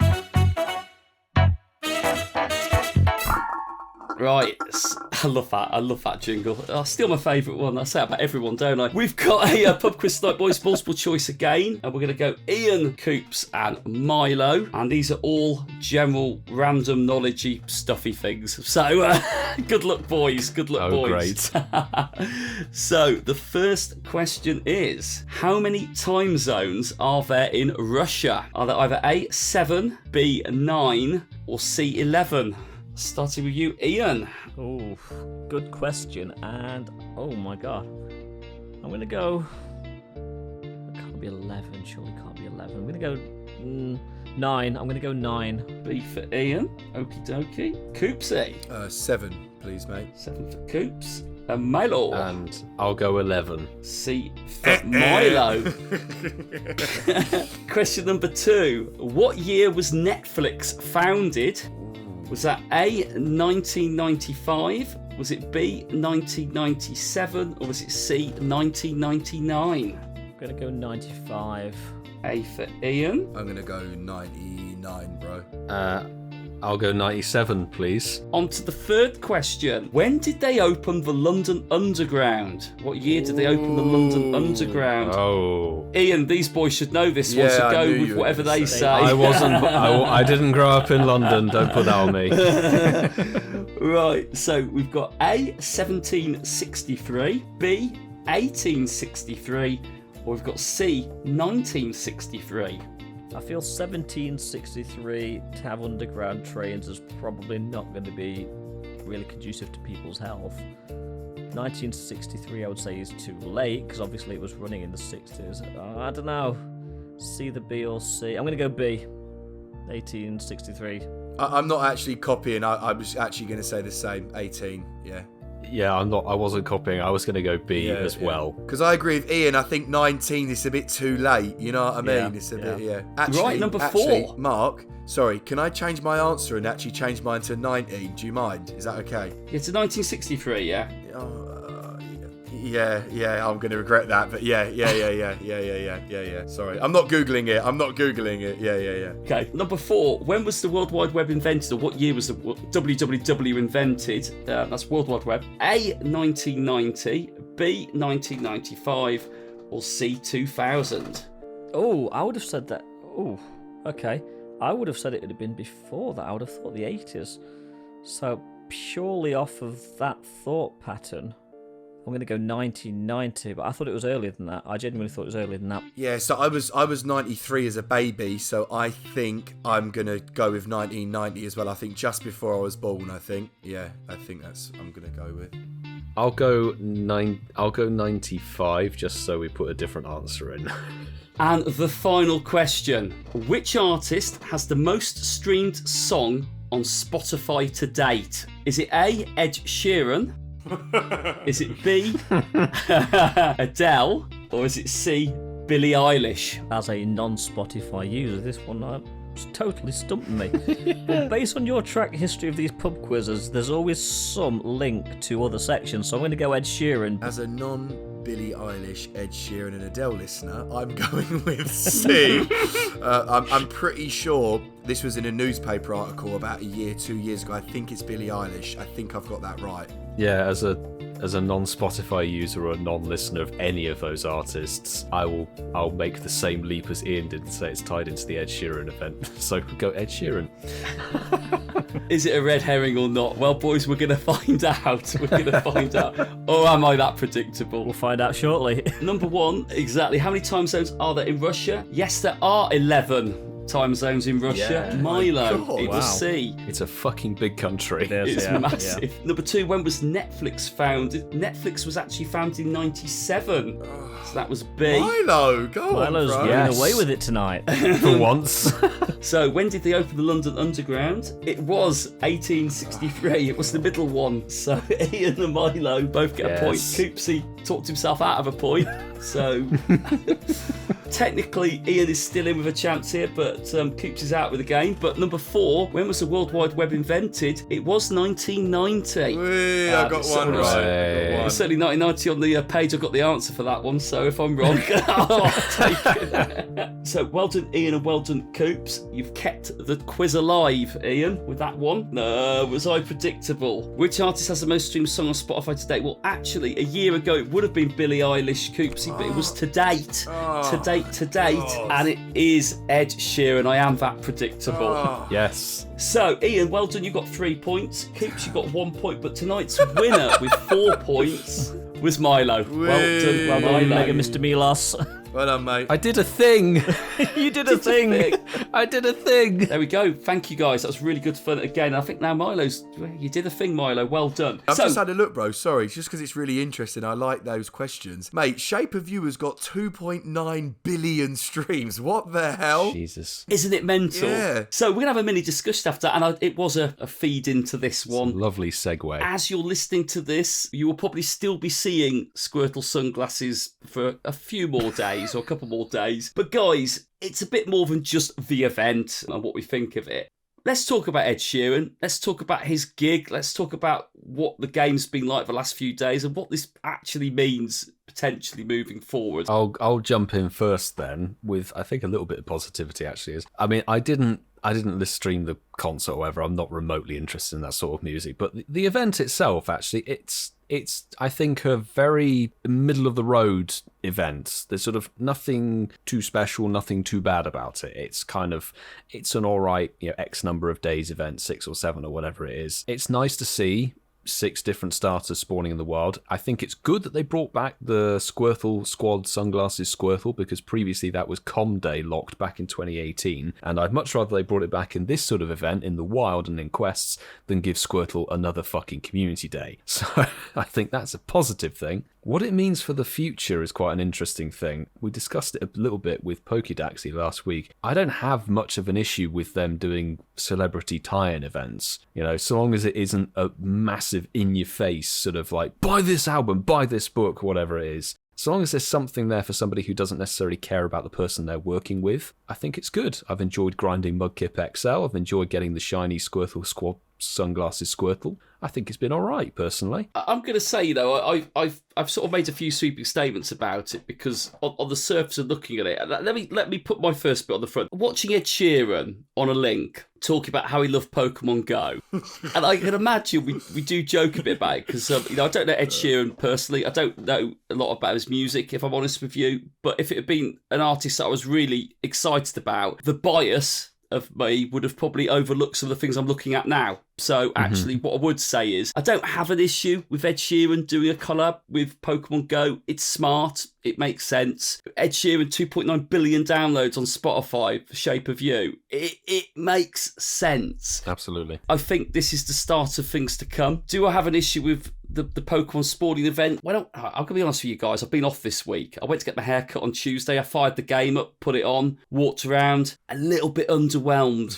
Right, I love that jingle. Oh, still my favourite one. I say it about everyone, don't I? We've got a pub quiz tonight, boys. Multiple choice again. And we're going to go Ian, Coops and Milo. And these are all general, random, knowledgey, stuffy things. So, good luck, boys. Good luck, boys. Great. So, the first question is, how many time zones are there in Russia? Are there either A, 7, B, 9, or C, 11? Starting with you, Ian. Oh, good question. And, oh my god. I'm going to go... It can't be 11. Surely it can't be 11. I'm going to go 9. I'm going to go 9. B for Ian. Okie dokie. Coopsy. 7, please, mate. 7 for Coops. And Milo. And I'll go 11. C for Milo. Question number 2. What year was Netflix founded? Was that A, 1995? Was it B, 1997? Or was it C, 1999? I'm going to go 95. A for Ian. I'm going to go 99, bro. I'll go 97, please. On to the third question. When did they open the London Underground? What year did they open the London Underground? Oh. Ian, these boys should know this one, so go with whatever they say. I didn't grow up in London. Don't put that on me. Right, so we've got A, 1763, B, 1863, or we've got C, 1963. I feel 1763 to have underground trains is probably not going to be really conducive to people's health. 1963 I would say is too late, because obviously it was running in the 60s. I don't know. C the B or C. I'm going to go B. 1863. I'm not actually copying. I was actually going to say the same. 18. Yeah. Yeah, I wasn't copying. I was going to go B as well. Because I agree with Ian. I think 19 is a bit too late. You know what I mean? It's a bit, Actually, right, number 4. Mark, sorry, can I change my answer and actually change mine to 19? Do you mind? Is that okay? It's a 1963, yeah. Yeah, I'm going to regret that. But yeah. Sorry. I'm not Googling it. Yeah. Okay, number 4. When was the World Wide Web invented, or what year was the WWW invented? That's World Wide Web. A, 1990, B, 1995, or C, 2000? Oh, I would have said that. Oh, okay. I would have said it would have been before that. I would have thought the 80s. So, purely off of that thought pattern, I'm going to go 1990, but I thought it was earlier than that. I genuinely thought it was earlier than that. Yeah, so I was 93 as a baby, so I think I'm going to go with 1990 as well. I think just before I was born, I think. Yeah, I think that's I'm going to go with. I'll go 95, just so we put a different answer in. And the final question. Which artist has the most streamed song on Spotify to date? Is it A, Ed Sheeran? Is it B, Adele? Or is it C, Billie Eilish? As a non-Spotify user, this one totally stumped me. But based on your track history of these pub quizzes, there's always some link to other sections, so I'm going to go Ed Sheeran. As a non-Billie Eilish, Ed Sheeran and Adele listener, I'm going with C. I'm pretty sure this was in a newspaper article about 2 years ago. I think it's Billie Eilish. I think I've got that right. Yeah, as a non-Spotify user or a non-listener of any of those artists, I'll make the same leap as Ian did and say it's tied into the Ed Sheeran event. So go Ed Sheeran. Is it a red herring or not? Well, boys, we're going to find out. Or am I that predictable? We'll find out shortly. Number 1, exactly. How many time zones are there in Russia? Yes, there are 11 time zones in Russia. Yeah. Milo, it was C. It's a fucking big country. It's massive. Yeah. Number 2, when was Netflix founded? Netflix was actually founded in 97. So that was B. Milo, go Milo's on, bro. getting away with it tonight. For once. So when did they open the London Underground? It was 1863. It was the middle one. So Ian and Milo both get a point. Coopsy talked himself out of a point. So technically Ian is still in with a chance here, but Coops is out with the game. But number 4, when was the World Wide Web invented? It was 1990. Whee, I got one right. It's certainly 1990 on the page. I've got the answer for that one, so if I'm wrong, I'll take it. So well done, Ian, and well done, Coops. You've kept the quiz alive, Ian, with that one. No, was I predictable? Which artist has the most streamed song on Spotify to date? Well, actually, a year ago it would have been Billie Eilish, Coopsy, but it was to date, and it is Ed Sheeran. I am that predictable. Yes. So, Ian, well done. You got 3 points. Coops, you got 1 point. But tonight's winner with 4 points was Milo. Well done, Milo. Mega Mr. Milos. Well done, mate. I did a thing. You did a thing. I did a thing. There we go. Thank you, guys. That was really good fun. Again, I think now you did a thing, Milo. Well done. I've just had a look, bro. Sorry. Just because it's really interesting. I like those questions. Mate, Shape of You has got 2.9 billion streams. What the hell? Jesus. Isn't it mental? Yeah. So we're going to have a mini discussion after, and it was a feed into this one. Lovely segue. As you're listening to this, you will probably still be seeing Squirtle sunglasses for a few more days or a couple more days. But guys, it's a bit more than just the event and what we think of it. Let's talk about Ed Sheeran. Let's talk about his gig. Let's talk about what the game's been like the last few days and what this actually means potentially moving forward. I'll jump in first then with, I think, a little bit of positivity actually. I mean, I didn't stream the concert or whatever. I'm not remotely interested in that sort of music. But the event itself, actually, it's I think, a very middle of the road event. There's sort of nothing too special, nothing too bad about it. It's an all right, X number of days event, 6 or 7 or whatever it is. It's nice to see 6 different starters spawning in the wild. I think it's good that they brought back the Squirtle Squad Sunglasses Squirtle, because previously that was Com Day locked back in 2018, and I'd much rather they brought it back in this sort of event in the wild and in quests than give Squirtle another fucking community day. So I think that's a positive thing. What it means for the future is quite an interesting thing. We discussed it a little bit with Pokedaxy last week. I don't have much of an issue with them doing celebrity tie-in events. You know, so long as it isn't a massive in-your-face sort of like, buy this album, buy this book, whatever it is. So long as there's something there for somebody who doesn't necessarily care about the person they're working with, I think it's good. I've enjoyed grinding Mudkip XL. I've enjoyed getting the shiny Squirtle Squad sunglasses Squirtle. I think it's been all right, personally. I'm going to say, though, I've sort of made a few sweeping statements about it because on the surface of looking at it, let me put my first bit on the front. Watching Ed Sheeran on a link talking about how he loved Pokemon Go, and I can imagine we do joke a bit about it because I don't know Ed Sheeran personally. I don't know a lot about his music, if I'm honest with you. But if it had been an artist that I was really excited about, the bias of me would have probably overlooked some of the things I'm looking at now. So actually, what I would say is I don't have an issue with Ed Sheeran doing a collab with Pokemon Go. It's smart. It makes sense. Ed Sheeran, 2.9 billion downloads on Spotify for Shape of You. It makes sense. Absolutely. I think this is the start of things to come. Do I have an issue with the Pokemon sporting event? Well, I'm going to be honest with you guys. I've been off this week. I went to get my hair cut on Tuesday. I fired the game up, put it on, walked around. A little bit underwhelmed.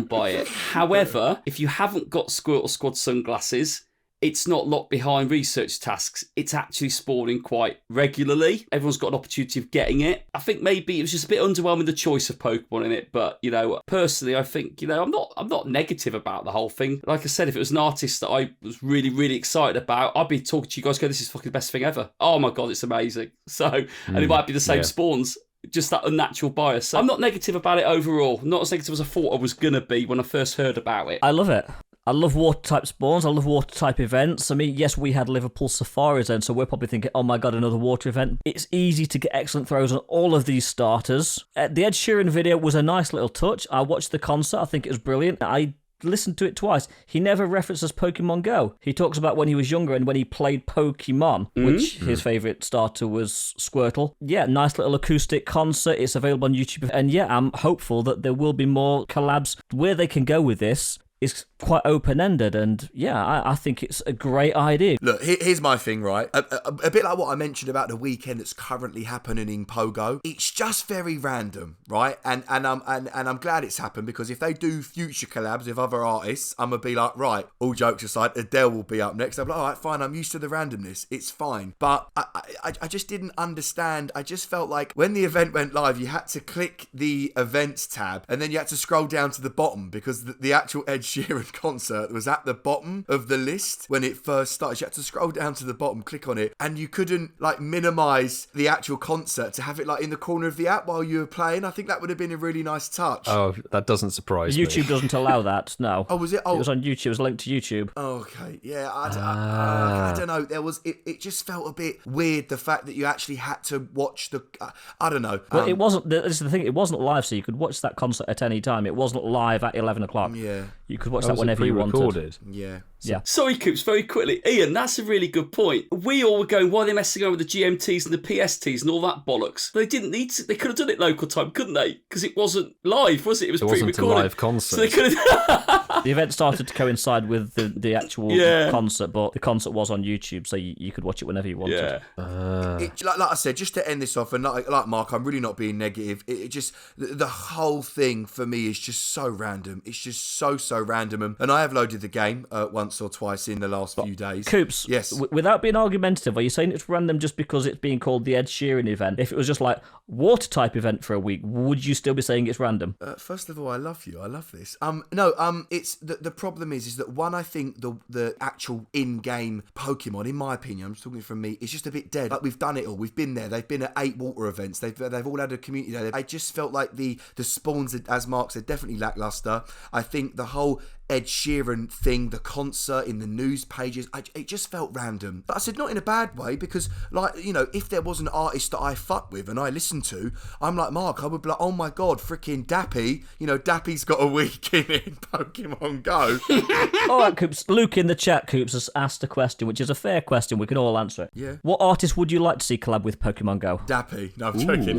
By it. However, if you haven't got Squirtle Squad sunglasses, it's not locked behind research tasks. It's actually spawning quite regularly. Everyone's got an opportunity of getting it. I think maybe it was just a bit underwhelming, the choice of Pokemon in it. But, personally, I think, I'm not negative about the whole thing. Like I said, if it was an artist that I was really, really excited about, I'd be talking to you guys going, this is fucking the best thing ever. Oh my God, it's amazing. So, and it might be the same spawns. Just that unnatural bias. So I'm not negative about it overall. Not as negative as I thought I was going to be when I first heard about it. I love it. I love water-type spawns. I love water-type events. I mean, yes, we had Liverpool Safaris then, so we're probably thinking, oh my God, another water event. It's easy to get excellent throws on all of these starters. The Ed Sheeran video was a nice little touch. I watched the concert. I think it was brilliant. I listened to it twice. He never references Pokemon Go. He talks about when he was younger and when he played Pokemon, which his favourite starter was Squirtle. Yeah, nice little acoustic concert. It's available on YouTube. And yeah, I'm hopeful that there will be more collabs. Where they can go with this is quite open-ended, and yeah, I think it's a great idea. Look, here's my thing, right? A bit like what I mentioned about the weekend that's currently happening in Pogo. It's just very random, right? And I'm glad it's happened, because if they do future collabs with other artists, I'm gonna be like, right, all jokes aside, Adele will be up next. I'm like, all right, fine, I'm used to the randomness, it's fine. But I just didn't understand. I just felt like when the event went live, you had to click the events tab, and then you had to scroll down to the bottom, because the actual Ed Sheeran concert was at the bottom of the list when it first started. You had to scroll down to the bottom, click on it, and you couldn't like minimize the actual concert to have it like in the corner of the app while you were playing. I think that would have been a really nice touch. Oh, that doesn't surprise me. YouTube doesn't allow that, no. Oh, was it? Oh, it was on YouTube. It was linked to YouTube. Okay, yeah, I don't know. There was it just felt a bit weird, the fact that you actually had to watch the. I don't know. Well, it wasn't. This is the thing. It wasn't live, so you could watch that concert at any time. It wasn't live at 11 o'clock. Yeah. You could watch that whenever you wanted. Yeah. Yeah. Sorry, Coops, very quickly. Ian, that's a really good point. We all were going, why are they messing around with the GMTs and the PSTs and all that bollocks? They didn't need to. They could have done it local time, couldn't they? Because it wasn't live, was it? It was pre-recorded. It wasn't a live concert. So they could have... The event started to coincide with the actual concert, but the concert was on YouTube, so you could watch it whenever you wanted. Yeah. Like I said, just to end this off, and like Mark, I'm really not being negative. It just, the whole thing for me is just so random. It's just so random. And I have loaded the game once or twice in the last few days. Coops, yes. Without being argumentative, are you saying it's random just because it's being called the Ed Sheeran event? If it was just like water type event for a week, would you still be saying it's random? First of all, I love you. I love this. No, it's the problem is that one, I think the actual in-game Pokemon, in my opinion, I'm just talking from me, it's just a bit dead. Like, we've done it all. We've been there. They've been at 8 water events. They've all had a community there. I just felt like the spawns, as Mark said, definitely lackluster. I think the whole Ed Sheeran thing, the concert in the news pages, it just felt random. But I said not in a bad way, because, like, if there was an artist that I fuck with and I listen to, I'm like Mark, I would be like, oh my God, freaking Dappy. Dappy's got a week in Pokemon Go. All right, Coops. Luke in the chat, Coops, has asked a question, which is a fair question. We can all answer it. Yeah. What artist would you like to see collab with Pokemon Go? Dappy. No, I'm joking.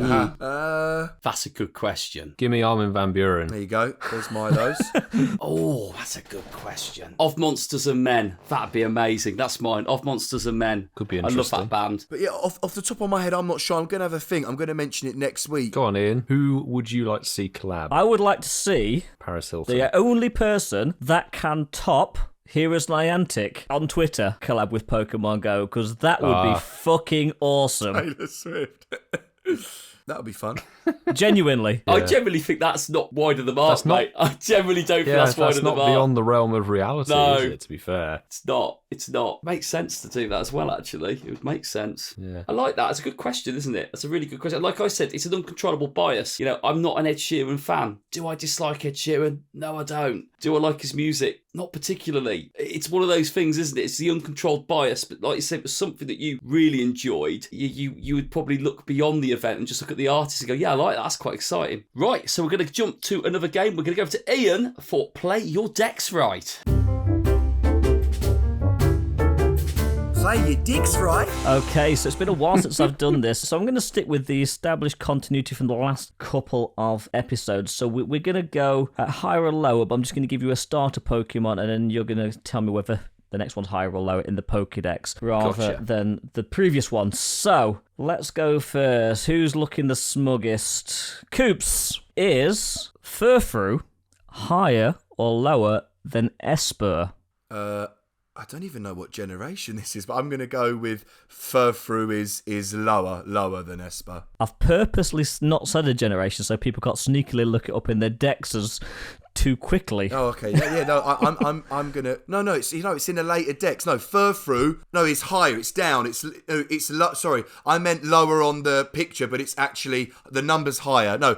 That's a good question. Give me Armin van Buren. There you go. There's Milo's. Oh, That's a good question. Of Monsters and Men. That'd be amazing. That's mine. Of Monsters and Men. Could be I love interesting. that band. But yeah, off the top of my head, I'm not sure. I'm going to have a think. I'm going to mention it next week. Go on, Ian. Who would you like to see collab? I would like to see Paris Hilton. the only person that can top Heroes Niantic on Twitter collab with Pokemon Go, because that would be fucking awesome. Taylor Swift. That would be fun. Genuinely. I generally think that's not wide of the mark, That's not- mate. I generally don't think Yeah, that's wide that's of the not mark. beyond the realm of reality, No. is it, to be fair? It's not. It's not. Makes sense to do that as well, actually. It would make sense. Yeah. I like that. It's a good question, isn't it? It's a really good question. Like I said, it's an uncontrollable bias. You know, I'm not an Ed Sheeran fan. Do I dislike Ed Sheeran? No, I don't. Do I like his music? Not particularly. It's one of those things, isn't it? It's the uncontrolled bias. But like you said, it was something that you really enjoyed. You would probably look beyond the event and just look at the artist and go, yeah, I like that. That's quite exciting. Right, so we're going to jump to another game. We're going to go over to Ian for Play Your Decks Right. Play your dicks right. Okay, so it's been a while since I've done this, so I'm going to stick with the established continuity from the last couple of episodes. So we're going to go higher or lower, but I'm just going to give you a starter Pokemon, and then you're going to tell me whether the next one's higher or lower in the Pokédex rather Gotcha. than the previous one. So let's go first. Who's looking the smuggest? Coops, is Furfrou higher or lower than Esper? I don't even know what generation this is, but I'm going to go with Furfrou is lower than Esper. I've purposely not said a generation so people can't sneakily look it up in their dexes too quickly. Oh, okay. Yeah. No, I'm gonna. No. It's it's in the later decks. No, Furfrou. No, it's higher. It's down. Sorry, I meant lower on the picture, but it's actually the number's higher. No,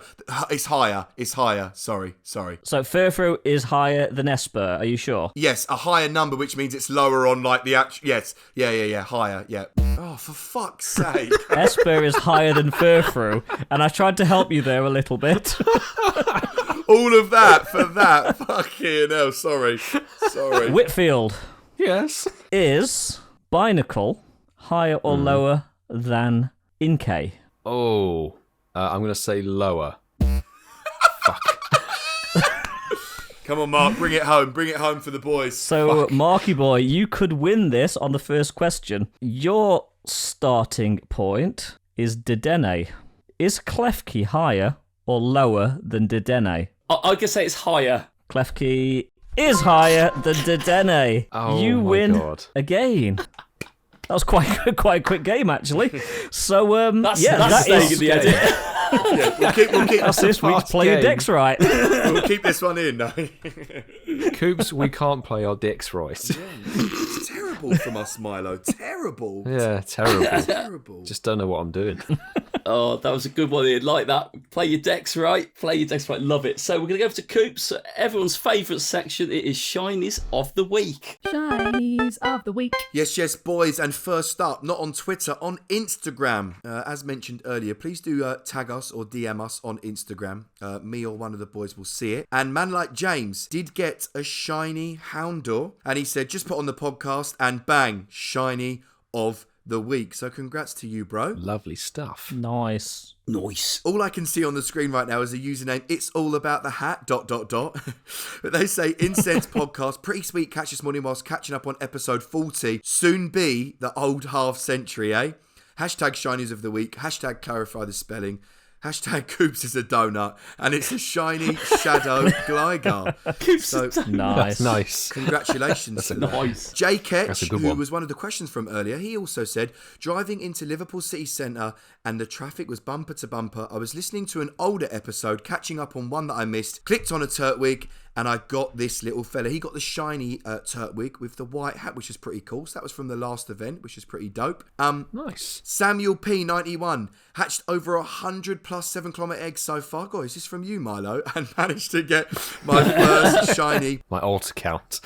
it's higher. It's higher. Sorry. So Furfrou is higher than Esper. Are you sure? Yes, a higher number, which means it's lower on like the actual. Yes. Yeah. Higher. Yeah. Oh, for fuck's sake. Esper is higher than Furfrou, and I tried to help you there a little bit. All of that for that. Fucking hell. Sorry. Whitfield, Yes. is Binacle higher or lower than Inkay? Oh, I'm going to say lower. Come on, Mark. Bring it home. Bring it home for the boys. So, Marky Boy, you could win this on the first question. Your starting point is Dedenne. Is Klefki higher or lower than Dedenne? I'm going to say it's higher. Klefki is higher than Dedenne. Oh, you my win God. again. That was quite a quick game, actually. So, That's that staying is in the edit. Yeah, we'll keep that's this week's Fast Play Your game. Decks Right. we'll keep this one in. No. Coops, we can't play our dicks right. It's terrible from us, Milo. Terrible. Yeah, terrible. Terrible. Just don't know what I'm doing. Oh, that was a good one, Ian. Like that. Play your decks right. Play your decks right. Love it. So we're going to go over to Coops. Everyone's favourite section. It is Shinies of the Week. Shinies of the week. Yes, boys. And first up, not on Twitter, on Instagram. As mentioned earlier, please do tag us or DM us on Instagram. Me or one of the boys will see it. And man like James did get a shiny Houndour. And he said, just put on the podcast and bang, Shiny of the Week. So congrats to you, bro. Lovely stuff. Nice. Nice. All I can see on the screen right now is a username. It's all about the hat. ... But they say Incensed podcast, pretty sweet catch this morning whilst catching up on episode 40. Soon be the old half century, eh? Hashtag Shinies of the Week. Hashtag clarify the spelling. Hashtag Coops is a donut. And it's a shiny shadow Gligar. So Nice. Nice. congratulations to that. Nice. Jay That's Ketch, a good who one. was one of the questions from earlier, he also said, driving into Liverpool city centre and the traffic was bumper to bumper. I was listening to an older episode, catching up on one that I missed, clicked on a Turtwig, and I got this little fella. He got the shiny Turtwig with the white hat, which is pretty cool. So that was from the last event, which is pretty dope. Nice. Samuel P91 hatched over 100 plus 7-kilometre eggs so far. God, is this from you, Milo? And managed to get my first shiny, My alt account.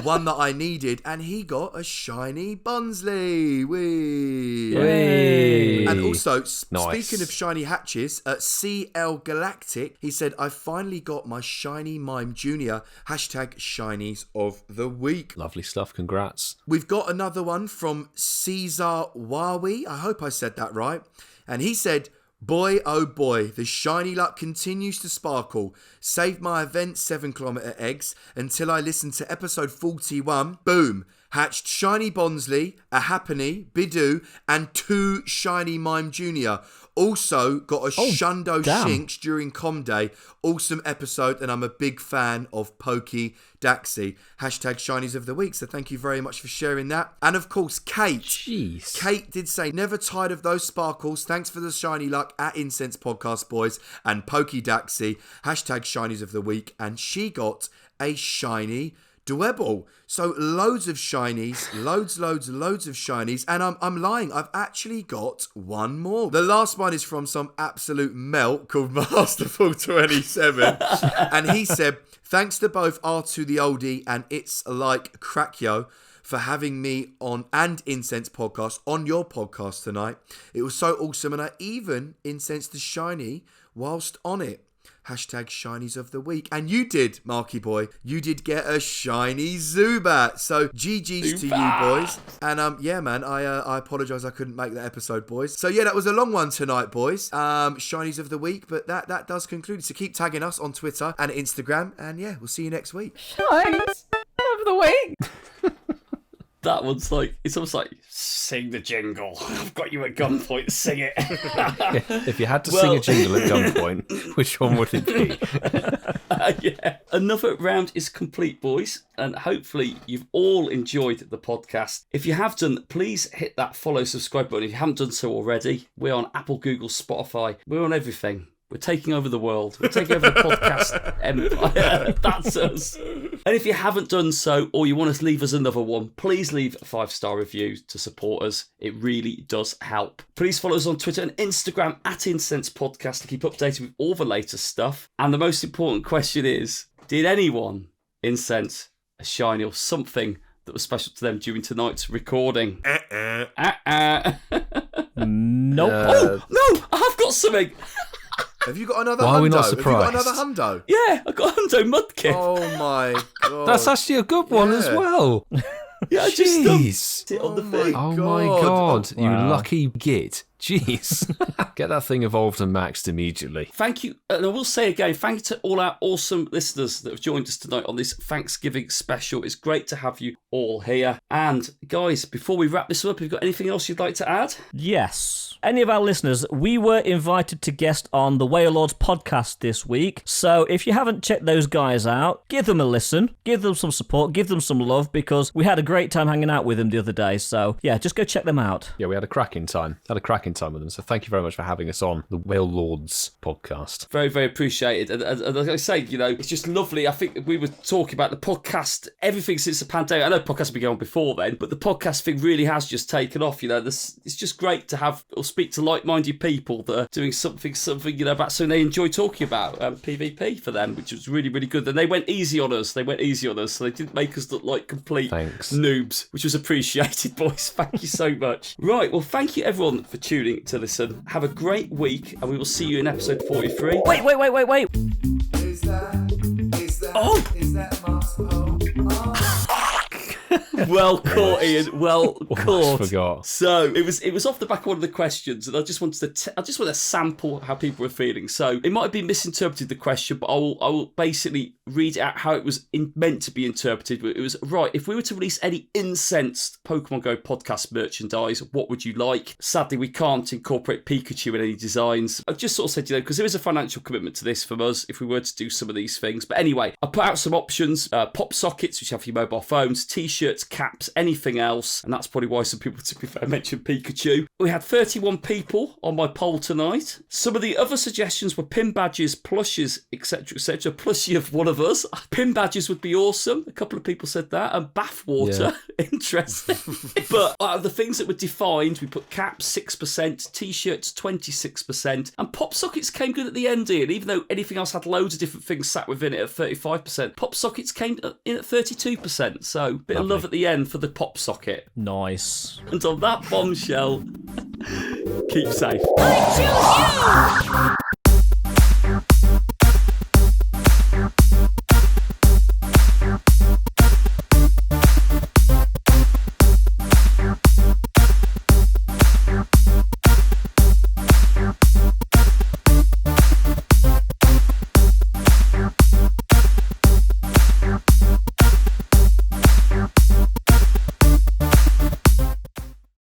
one that I needed. And he got a shiny Bunsley. Whee! Yay. And also, Nice. speaking of shiny hatches, CL Galactic, he said, I finally got my shiny Mime Junior. Hashtag Shinies of the Week. Lovely stuff. Congrats. We've got another one from Caesar Wawi. I hope I said that right. And he said, Boy, oh boy, the shiny luck continues to sparkle. Saved my event 7km eggs until I listened to episode 41. Boom. Hatched Shiny Bonsley, a Happiny, Bidoo, and 2 Shiny Mime Jr. Also got a Shundo Shinx during Com Day. Awesome episode, and I'm a big fan of Pokey Daxi. Hashtag Shinies of the Week. So thank you very much for sharing that. And of course, Kate. Jeez. Kate did say, never tired of those sparkles. Thanks for the shiny luck at Incensed Podcast Boys and Pokey Daxi. Hashtag Shinies of the Week. And she got a shiny Dwebble. So loads of shinies, loads of shinies, and I'm lying. I've actually got one more. The last one is from some absolute melt called Masterful 27, and he said, "Thanks to both R2 the Oldie and It's Like Crackyo for having me on and Incense podcast on your podcast tonight. It was so awesome, and I even incensed the shiny whilst on it." Hashtag Shinies of the Week. And you did, Marky Boy. You did get a shiny Zubat. So GG's to you, boys. And yeah, man, I apologise I couldn't make that episode, boys. So yeah, that was a long one tonight, boys. Shinies of the Week. But that does conclude it. So keep tagging us on Twitter and Instagram. And yeah, we'll see you next week. Shinies of the week. That one's like, it's almost like, sing the jingle. I've got you at gunpoint, sing it. If you had to sing a jingle at gunpoint, which one would it be? Yeah. Another round is complete, boys, and hopefully you've all enjoyed the podcast. If you have done, please hit that follow, subscribe button. If you haven't done so already, we're on Apple, Google, Spotify. We're on everything. We're taking over the world. We're taking over the podcast empire. That's us. And if you haven't done so, or you want to leave us another one, please leave a 5-star review to support us. It really does help. Please follow us on Twitter and Instagram at Incense Podcast to keep updated with all the latest stuff. And the most important question is, did anyone incense a shiny or something that was special to them during tonight's recording? Nope. Oh, no, I have got something. Have you got another Why hundo? are we not Have you got surprised? another hundo? Yeah, I got a Hundo Mudkip. Oh my god. That's actually a good one as Yeah. well. Yeah, I just Jeez. it on the my thing. Oh God. my god, you Wow. lucky git. Jeez. Get that thing evolved and maxed immediately. Thank you, and I will say again, thank you to all our awesome listeners that have joined us tonight on this Thanksgiving special. It's great to have you all here. And guys, before we wrap this up, have you got anything else you'd like to add? Yes. Any of our listeners, we were invited to guest on the Whale Lords podcast this week. So if you haven't checked those guys out, give them a listen, give them some support, give them some love, because we had a great time hanging out with them the other day. So yeah, just go check them out. Yeah, we had a cracking time. Time with them. So thank you very much for having us on the Whale Lords podcast. Very, very appreciated. And like I say, you know, it's just lovely. I think we were talking about the podcast, everything since the pandemic. I know podcasts have been going before then, but the podcast thing really has just taken off. You know, it's just great to have or speak to like-minded people that are doing something, you know, about something they enjoy talking about. PvP for them, which was really, really good. And they went easy on us. So they didn't make us look like complete noobs, which was appreciated, boys. Thank you so much. Right, well, thank you everyone for tuning to listen. Have a great week, and we will see you in episode 43. Wait. Is that Well caught, Ian. Well caught. Forgot. So it was off the back of one of the questions, and I just wanted to sample how people were feeling. So it might have been misinterpreted, the question, but I will basically read out how it was meant to be interpreted. It was, right, if we were to release any incensed Pokemon Go podcast merchandise, what would you like? Sadly, we can't incorporate Pikachu in any designs. I just sort of said, you know, because there is a financial commitment to this from us if we were to do some of these things. But anyway, I put out some options: pop sockets, which have for your mobile phones, t-shirts, caps, anything else. And that's probably why some people, to be fair, mentioned Pikachu. We had 31 people on my poll tonight. Some of the other suggestions were pin badges, plushes, etc., etc. Plus, you have one of us. Pin badges would be awesome. A couple of people said that. And bathwater, interesting. But out of the things that were defined, we put caps 6%, t-shirts 26%, and pop sockets came good at the end, Ian. Even though anything else had loads of different things sat within it at 35%, pop sockets came in at 32%. So a bit of love at the end for the pop socket. Nice. And on that bombshell, keep safe. I choose you!